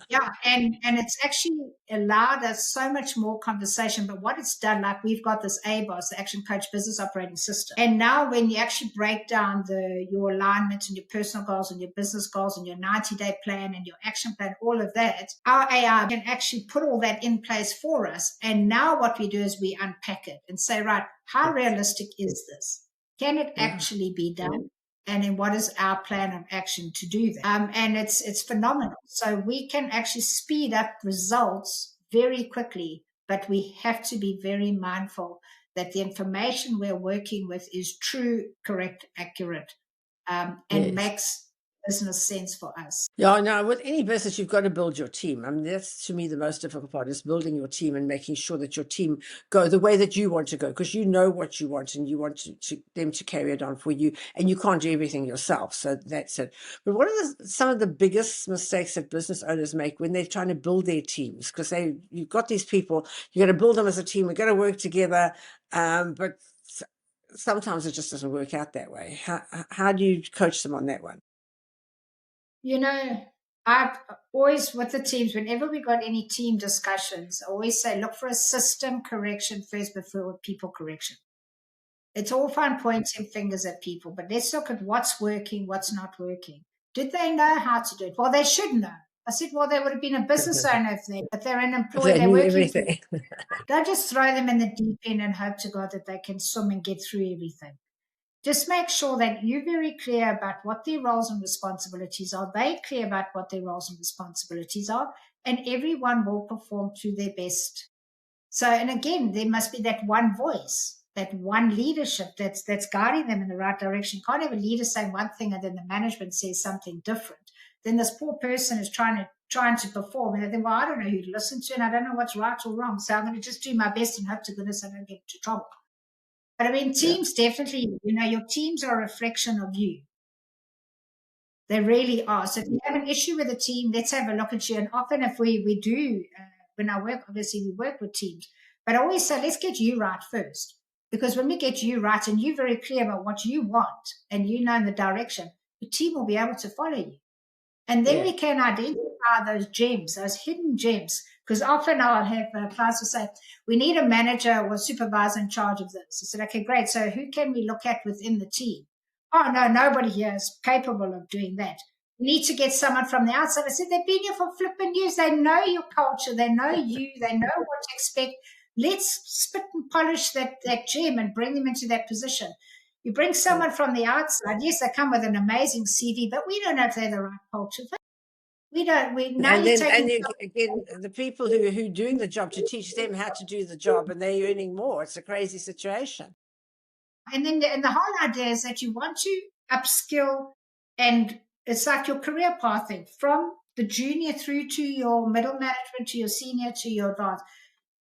Speaker 2: Yeah, and it's actually allowed us so much more conversation. But what it's done, like, we've got this ABOS, the Action Coach Business Operating System. And now when you actually break down your alignment and your personal goals and your business goals and your 90-day plan and your action plan, all of that, our AI can actually put all that in place for us. And now what we do is we unpack it and say, right, how realistic is this? Can it actually be done? And then what is our plan of action to do that? And it's phenomenal. So we can actually speed up results very quickly, but we have to be very mindful that the information we're working with is true, correct, accurate, and makes business sense for us.
Speaker 1: Yeah, now with any business, you've got to build your team. I mean, that's to me the most difficult part, is building your team and making sure that your team go the way that you want to go, because you know what you want and you want them to carry it on for you, and you can't do everything yourself. So that's it. But what are some of the biggest mistakes that business owners make when they're trying to build their teams? Because you've got these people, you're going to build them as a team, we're going to work together, but sometimes it just doesn't work out that way. How do you coach them on that one?
Speaker 2: You know, I've always, with the teams, whenever we got any team discussions, I always say, look for a system correction first before people correction. It's all fun pointing fingers at people, but let's look at what's working, what's not working. Did they know how to do it? Well, they should know. I said, well, they would have been a business owner but they're an employee, they're working everything. Don't just throw them in the deep end and hope to God that they can swim and get through everything. Just make sure that you're very clear about what their roles and responsibilities are. They're clear about what their roles and responsibilities are, and everyone will perform to their best. So, and again, there must be that one voice, that one leadership that's guiding them in the right direction. You can't have a leader saying one thing and then the management says something different. then this poor person is trying to perform, and they think, well, I don't know who to listen to, and I don't know what's right or wrong, so I'm going to just do my best and hope to goodness I don't get into trouble. But I mean, teams definitely, your teams are a reflection of you. They really are. So if you have an issue with a team, let's have a look at you. And often if we do, when I work, obviously we work with teams, but I always say, let's get you right first. Because when we get you right and you're very clear about what you want and you know the direction, the team will be able to follow you. And then we can identify those gems, those hidden gems. Because often I'll have clients who say, we need a manager or a supervisor in charge of this. I said, okay, great. So who can we look at within the team? Oh, no, nobody here is capable of doing that. We need to get someone from the outside. I said, they've been here for flipping years. They know your culture. They know you. They know what to expect. Let's spit and polish that gem and bring them into that position. You bring someone from the outside, yes, they come with an amazing CV, but we don't know if they're the right culture fit. We don't.
Speaker 1: Again, the people who are doing the job, to teach them how to do the job, and they're earning more. It's a crazy situation.
Speaker 2: And then the whole idea is that you want to upskill, and it's like your career pathing from the junior through to your middle management, to your senior, to your advanced.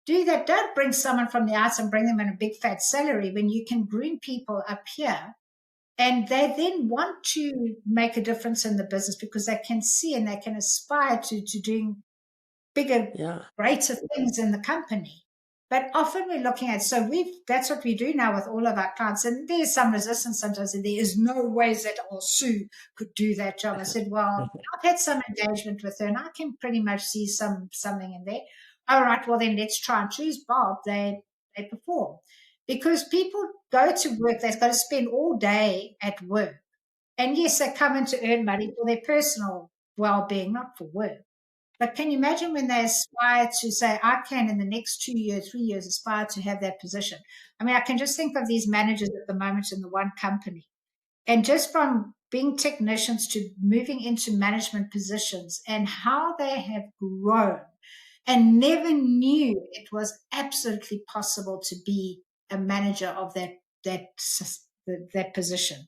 Speaker 2: Do that. Don't bring someone from the outside and bring them in a big fat salary when you can bring people up here and they then want to make a difference in the business because they can see and they can aspire to doing bigger, greater things in the company. But often we're looking at, that's what we do now with all of our clients. And there's some resistance sometimes, and there is no ways that Sue could do that job. I said, well, I've had some engagement with her and I can pretty much see something in there. All right, well then let's try and choose Bob. They perform. Because people go to work, they've got to spend all day at work. And yes, they come in to earn money for their personal well-being, not for work. But can you imagine when they aspire to say, I can in the next 2 years, 3 years, aspire to have that position? I mean, I can just think of these managers at the moment in the one company. And just from being technicians to moving into management positions and how they have grown and never knew it was absolutely possible to be a manager of that position.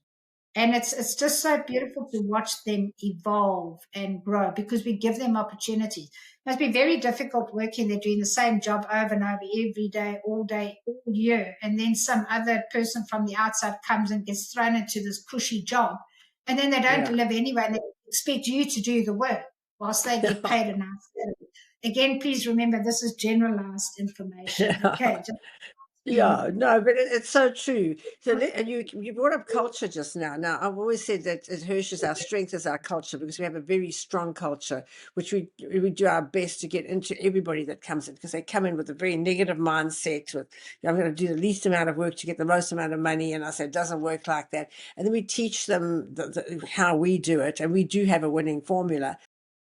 Speaker 2: And it's just so beautiful to watch them evolve and grow because we give them opportunities. It must be very difficult working. They're doing the same job over and over every day, all year. And then some other person from the outside comes and gets thrown into this cushy job. And then they don't live anyway. And they expect you to do the work whilst they get paid a nice salary. Again, please remember, this is generalized information. Okay.
Speaker 1: No, but it's so true. So, and you brought up culture just now. Now, I've always said that at Hirsch, our strength is our culture because we have a very strong culture, which we do our best to get into everybody that comes in because they come in with a very negative mindset with, I'm going to do the least amount of work to get the most amount of money. And I say, it doesn't work like that. And then we teach them how we do it. And we do have a winning formula.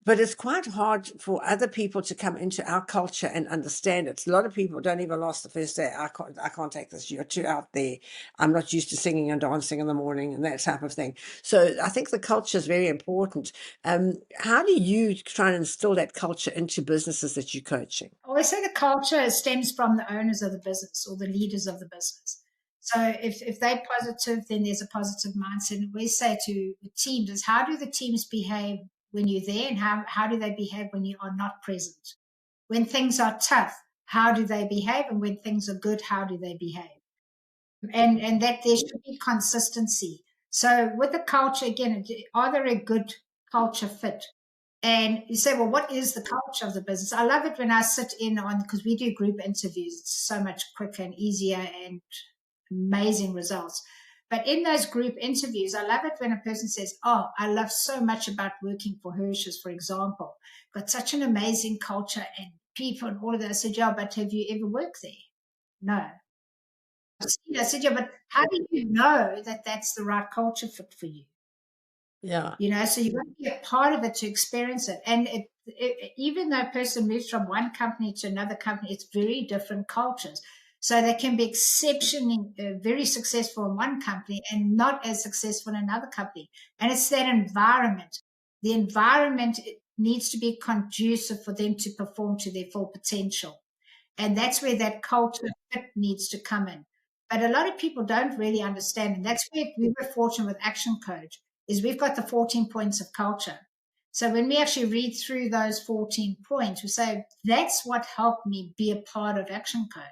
Speaker 1: But it's quite hard for other people to come into our culture and understand it. A lot of people don't even last the first day. I can't take this. You're too out there. I'm not used to singing and dancing in the morning and that type of thing. So I think the culture is very important. How do you try and instill that culture into businesses that you're coaching?
Speaker 2: I always say the culture stems from the owners of the business or the leaders of the business. So if they're positive, then there's a positive mindset. And we say to the teams is how do the teams behave when you're there and how do they behave when you are not present? When things are tough, how do they behave? And when things are good, how do they behave? And that there should be consistency. So with the culture, again, are there a good culture fit? And you say, well, what is the culture of the business? I love it when I sit in on, because we do group interviews. It's so much quicker and easier and amazing results. But in those group interviews, I love it when a person says, oh, I love so much about working for Hirsch's, for example. Got such an amazing culture and people and all of that. I said, yeah, but have you ever worked there? No. I said, yeah, but how do you know that that's the right culture fit for you?
Speaker 1: Yeah.
Speaker 2: So you've got to be a part of it to experience it. And even though a person moves from one company to another company, it's very different cultures. So they can be exceptionally very successful in one company and not as successful in another company. And it's that environment. The environment needs to be conducive for them to perform to their full potential. And that's where that culture fit needs to come in. But a lot of people don't really understand. And that's where we were fortunate with ActionCOACH is we've got the 14 points of culture. So when we actually read through those 14 points, we say, that's what helped me be a part of Action Coach,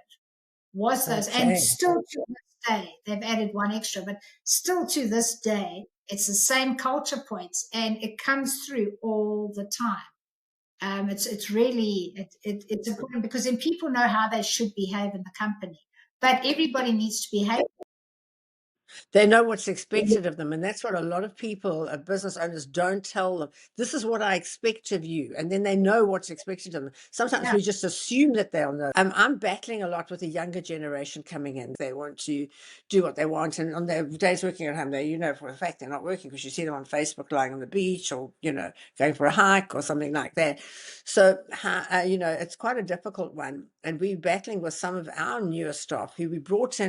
Speaker 2: was those.
Speaker 1: Okay.
Speaker 2: And still to this day, they've added one extra, but still to this day, it's the same culture points, and it comes through all the time. It's really it's important, because then people know how they should behave in the company. But everybody needs to behave.
Speaker 1: They know what's expected of them. And that's what a lot of people, business owners, don't tell them. This is what I expect of you. And then they know what's expected of them. Sometimes
Speaker 2: Yeah.
Speaker 1: we just assume that they'll know. I'm battling a lot with the younger generation coming in. They want to do what they want. And on their days working at home, you know for a fact they're not working, because you see them on Facebook lying on the beach, or, going for a hike or something like that. So, it's quite a difficult one. And we're battling with some of our newer staff who we brought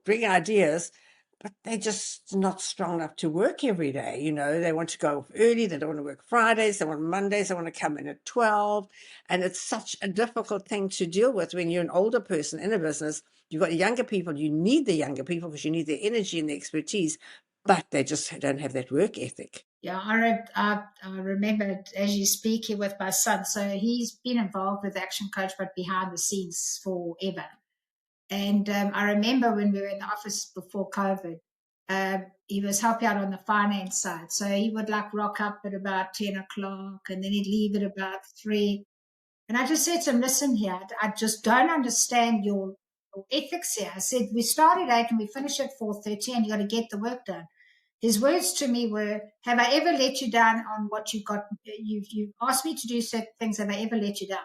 Speaker 1: bring ideas, but they're just not strong enough to work every day. They want to go off early. They don't want to work Fridays. They want Mondays. They want to come in at 12. And it's such a difficult thing to deal with when you're an older person in a business. You've got younger people. You need the younger people because you need their energy and their expertise, but they just don't have that work ethic.
Speaker 2: Yeah, I remember as you speak here with my son. So he's been involved with Action Coach, but behind the scenes forever. And I remember when we were in the office before COVID, he was helping out on the finance side. So he would rock up at about 10 o'clock, and then he'd leave at about 3. And I just said to him, listen here, I just don't understand your ethics here. I said, we start at 8 and we finish at 4:30, and you got to get the work done. His words to me were, have I ever let you down on what you've got? You've asked me to do certain things. Have I ever let you down?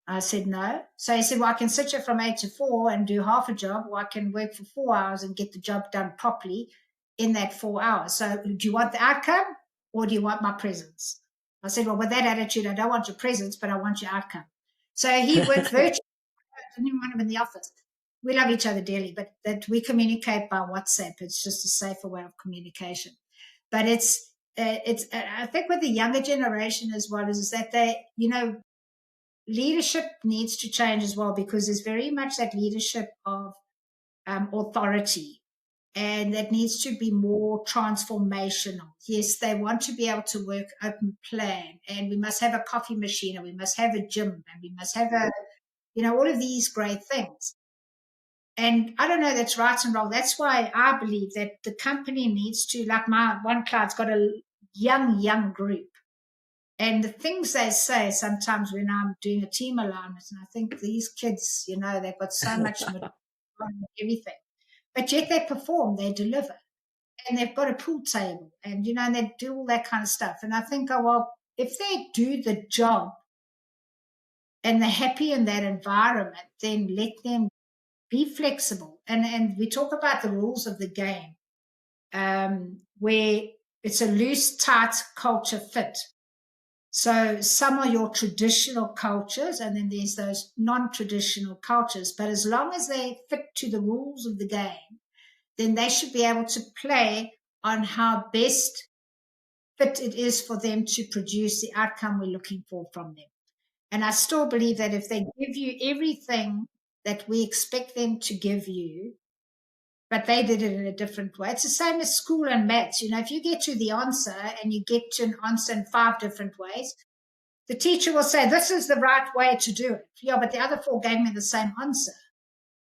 Speaker 2: I said, no. So he said, well, I can sit here from 8 to 4 and do half a job, or I can work for 4 hours and get the job done properly in that 4 hours. So do you want the outcome, or do you want my presence? I said, well, with that attitude, I don't want your presence, but I want your outcome. So he worked virtually. I didn't even want him in the office. We love each other dearly, but that we communicate by WhatsApp. It's just a safer way of communication. But it's I think with the younger generation as well is that they, leadership needs to change as well, because there's very much that leadership of authority, and that needs to be more transformational. Yes, they want to be able to work open plan, and we must have a coffee machine, and we must have a gym, and we must have all of these great things. And I don't know that's right and wrong. That's why I believe that the company needs to, like my one client's got a young group. And the things they say sometimes when I'm doing a team alignment, and I think these kids, they've got so much everything. But yet they perform, they deliver. And they've got a pool table, and, and they do all that kind of stuff. And I think, oh, well, if they do the job and they're happy in that environment, then let them be flexible. And we talk about the rules of the game, where it's a loose, tight culture fit. So some are your traditional cultures, and then there's those non-traditional cultures. But as long as they fit to the rules of the game, then they should be able to play on how best fit it is for them to produce the outcome we're looking for from them. And I still believe that if they give you everything that we expect them to give you, but they did it in a different way. It's the same as school and maths. If you get to the answer and you get to an answer in 5 different ways, the teacher will say, this is the right way to do it. Yeah, but the other 4 gave me the same answer.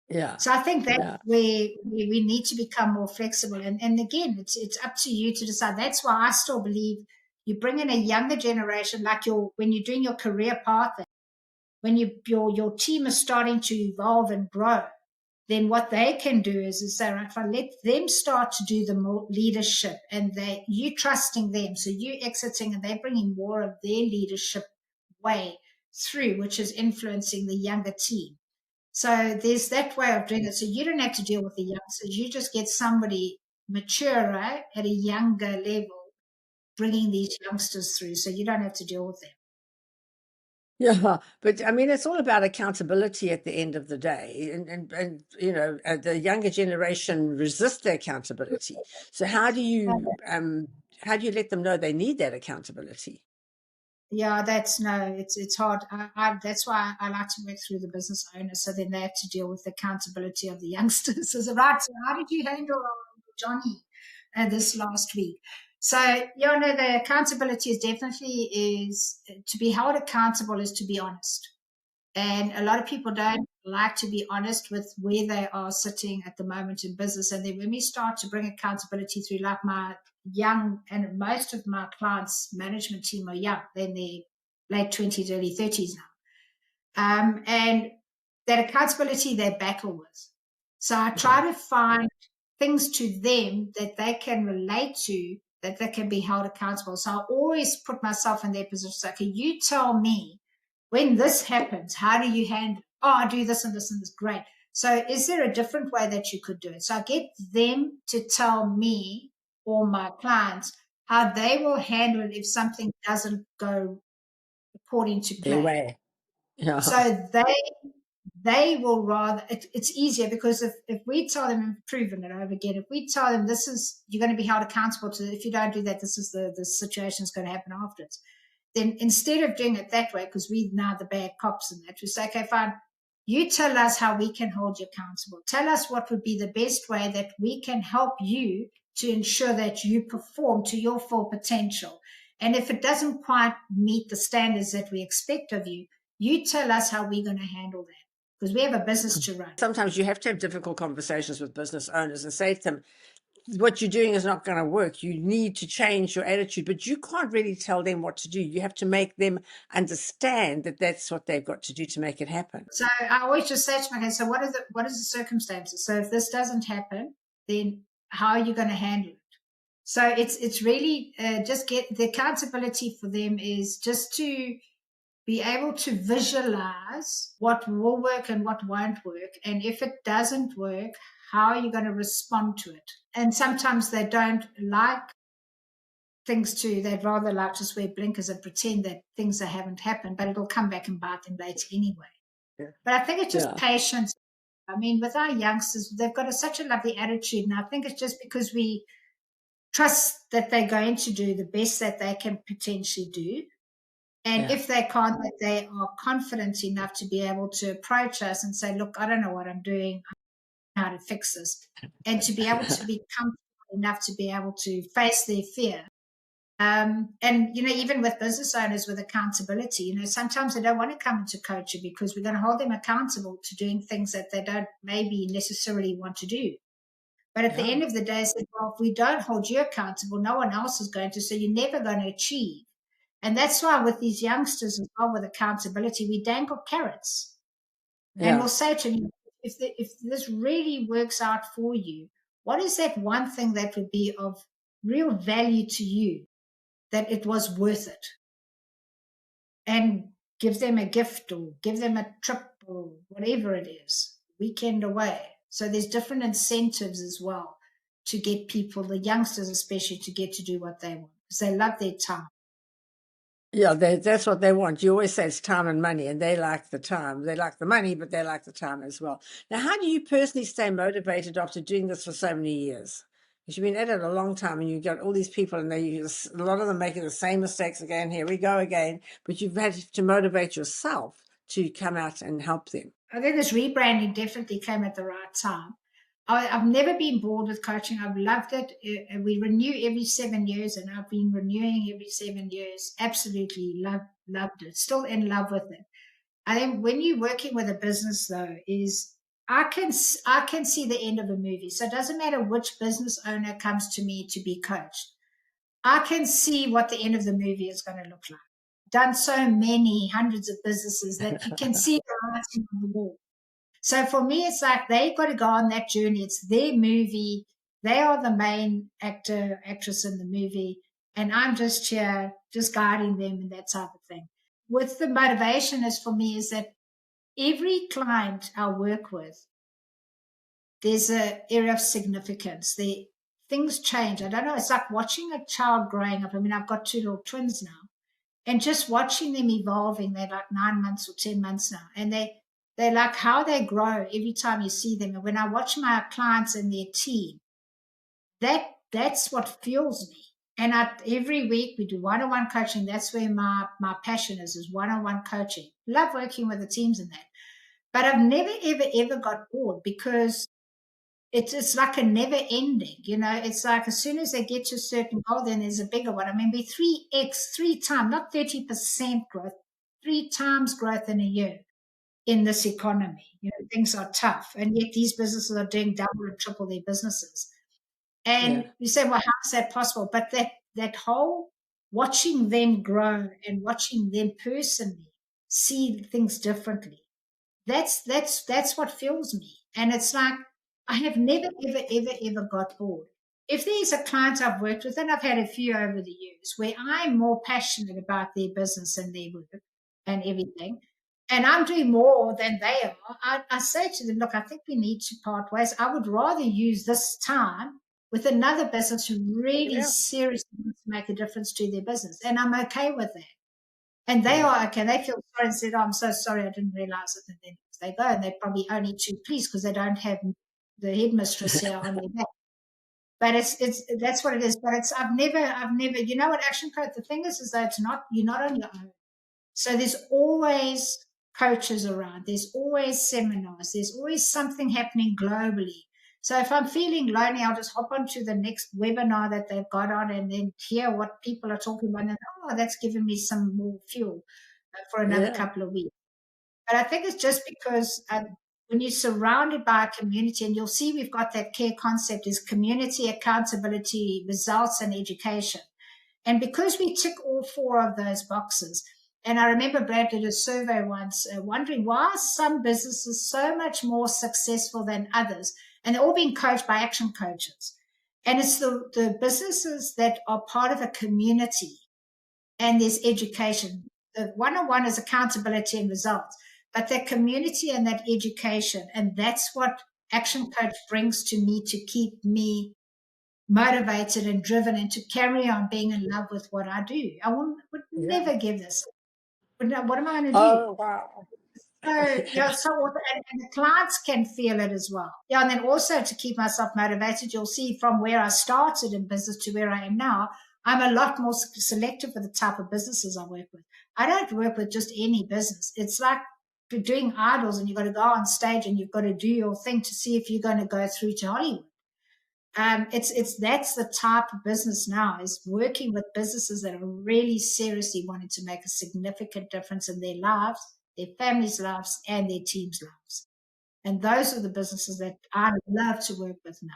Speaker 1: Yeah.
Speaker 2: So I think that's where we need to become more flexible. And again, it's up to you to decide. That's why I still believe you bring in a younger generation, like when you're doing your career path, when your team is starting to evolve and grow, then what they can do is say, right, if I let them start to do the more leadership, and you trusting them, so you exiting and they're bringing more of their leadership way through, which is influencing the younger team. So there's that way of doing it. So you don't have to deal with the youngsters. You just get somebody mature, right, at a younger level, bringing these youngsters through. So you don't have to deal with them.
Speaker 1: Yeah, but I mean, it's all about accountability at the end of the day, and the younger generation resist the accountability. So how do you let them know they need that accountability?
Speaker 2: Yeah, it's hard. That's why I like to work through the business owners, so then they have to deal with the accountability of the youngsters. So, right, so how did you handle Johnny this last week? So, the accountability is definitely is to be held accountable is to be honest. And a lot of people don't like to be honest with where they are sitting at the moment in business. And then when we start to bring accountability through, like my young, and most of my clients' management team are young, they're in their late 20s, early 30s now. And that accountability they battle with. So I try to find things to them that they can relate to, that they can be held accountable. So I always put myself in their position. So, okay, you tell me when this happens, how do you handle it? Oh, I do this and this and this. Great. So is there a different way that you could do it? So I get them to tell me or my clients how they will handle it if something doesn't go according to
Speaker 1: Their
Speaker 2: plan.
Speaker 1: way. Yeah.
Speaker 2: So they will rather, it's easier because if we tell them, and proven it over again, if we tell them this is, you're going to be held accountable to, if you don't do that, this is the situation is going to happen afterwards. Then instead of doing it that way, because we're now the bad cops in that, we say, okay, fine, you tell us how we can hold you accountable. Tell us what would be the best way that we can help you to ensure that you perform to your full potential. And if it doesn't quite meet the standards that we expect of you, you tell us how we're going to handle that, because we have a business to run.
Speaker 1: Sometimes you have to have difficult conversations with business owners and say to them, what you're doing is not going to work. You need to change your attitude, but you can't really tell them what to do. You have to make them understand that that's what they've got to do to make it happen.
Speaker 2: So I always just say to my kids, so what is the circumstances? So if this doesn't happen, then how are you going to handle it? So it's really just get the accountability for them is just to be able to visualize what will work and what won't work. And if it doesn't work, how are you going to respond to it? And sometimes they don't like things to, they'd rather like just wear blinkers and pretend that things that haven't happened, but it'll come back and bite them later anyway.
Speaker 1: Yeah.
Speaker 2: But I think it's just patience. I mean, with our youngsters, they've got such a lovely attitude. And I think it's just because we trust that they're going to do the best that they can potentially do. And if they can't, that they are confident enough to be able to approach us and say, look, I don't know what I'm doing. I don't know how to fix this. And to be able to be comfortable enough to be able to face their fear. And, even with business owners with accountability, sometimes they don't want to come into coaching because we're going to hold them accountable to doing things that they don't maybe necessarily want to do. But at the end of the day, say, well, if we don't hold you accountable, no one else is going to, so you're never going to achieve. And that's why with these youngsters as well, with accountability, we dangle carrots. And we'll say to them, if this really works out for you, what is that one thing that would be of real value to you, that it was worth it? And give them a gift or give them a trip or whatever it is, weekend away. So there's different incentives as well to get people, the youngsters especially, to get to do what they want, because they love their time.
Speaker 1: Yeah, that's what they want. You always say it's time and money, and they like the time. They like the money, but they like the time as well. Now, how do you personally stay motivated after doing this for so many years? Because you've been at it a long time, and you've got all these people, and a lot of them making the same mistakes again. Here we go again. But you've had to motivate yourself to come out and help them.
Speaker 2: I think this rebranding definitely came at the right time. I've never been bored with coaching. I've loved it. We renew every 7 years, and I've been renewing every 7 years. Absolutely loved it. Still in love with it. I think when you're working with a business, though, is I can see the end of a movie. So it doesn't matter which business owner comes to me to be coached. I can see what the end of the movie is going to look like. Done so many hundreds of businesses that you can see the writing on the wall. So for me, it's like they've got to go on that journey. It's their movie. They are the main actor, actress in the movie. And I'm just here, just guiding them and that type of thing. With the motivation is for me is that every client I work with, there's an area of significance. Things change. I don't know. It's like watching a child growing up. I mean, I've got 2 little twins now. And just watching them evolving, they're like 9 months or 10 months now. And they like how they grow every time you see them. And when I watch my clients and their team, that's what fuels me. And every week we do one-on-one coaching. That's where my passion is one-on-one coaching. Love working with the teams in that. But I've never, ever, ever got bored because it's like a never ending, it's like as soon as they get to a certain goal, then there's a bigger one. I mean, we 3x, 3 times, not 30% growth, 3 times growth in a year in this economy. Things are tough, and yet these businesses are doing double and triple their businesses. And
Speaker 1: Yeah.
Speaker 2: you say, well, how is that possible? But that whole watching them grow and watching them personally see things differently, that's what fuels me. And it's like I have never, ever, ever, ever got bored. If there's a client I've worked with, and I've had a few over the years, where I'm more passionate about their business and their work and everything, and I'm doing more than they are, I say to them, look, I think we need to part ways. I would rather use this time with another business who really
Speaker 1: Yeah.
Speaker 2: seriously wants to make a difference to their business. And I'm okay with that. And they
Speaker 1: Yeah.
Speaker 2: are okay. They feel sorry and said, oh, I'm so sorry, I didn't realize it. And then they go, and they're probably only too pleased because they don't have the headmistress here on their back. But it's that's what it is. But I've never, what, Action Coach, the thing is that you're not on your own. So there's always coaches around. There's always seminars. There's always something happening globally. So if I'm feeling lonely, I'll just hop onto the next webinar that they've got on and then hear what people are talking about. And that's given me some more fuel for another
Speaker 1: Yeah.
Speaker 2: couple of weeks. But I think it's just because when you're surrounded by a community, and you'll see we've got that CARE concept is community, accountability, results, and education. And because we tick all 4 of those boxes, and I remember Brad did a survey once wondering why are some businesses so much more successful than others? And they're all being coached by action coaches. And it's the businesses that are part of a community and there's education. The one-on-one is accountability and results, but that community and that education, and that's what Action Coach brings to me to keep me motivated and driven and to carry on being in love with what I do. Would
Speaker 1: Yeah.
Speaker 2: never give this. What am I going to do?
Speaker 1: Oh, wow.
Speaker 2: So, and the clients can feel it as well. Yeah, and then also to keep myself motivated, you'll see from where I started in business to where I am now, I'm a lot more selective with the type of businesses I work with. I don't work with just any business. It's like doing idols, and you've got to go on stage and you've got to do your thing to see if you're going to go through to Hollywood. That's the type of business now, is working with businesses that are really seriously wanting to make a significant difference in their lives, their families' lives, and their teams' lives. And those are the businesses that I love to work with now.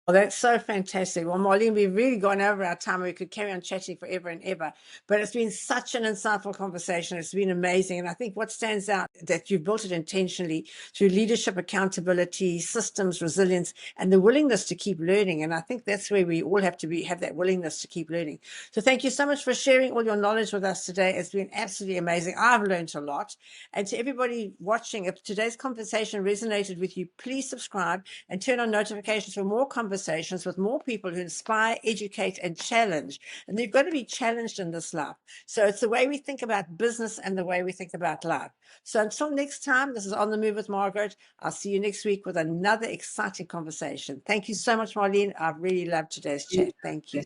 Speaker 1: Well, that's so fantastic. Well, Marlene, we've really gone over our time. We could carry on chatting forever and ever, but it's been such an insightful conversation. It's been amazing. And I think what stands out that you've built it intentionally through leadership, accountability, systems, resilience, and the willingness to keep learning. And I think that's where we all have to have that willingness to keep learning. So thank you so much for sharing all your knowledge with us today. It's been absolutely amazing. I've learned a lot. And to everybody watching, if today's conversation resonated with you, please subscribe and turn on notifications for more conversations with more people who inspire, educate, and challenge. And they've got to be challenged in this life. So it's the way we think about business and the way we think about life. So until next time, this is On the Move with Margaret. I'll see you next week with another exciting conversation. Thank you so much, Marlene. I've really loved today's chat. Thank you.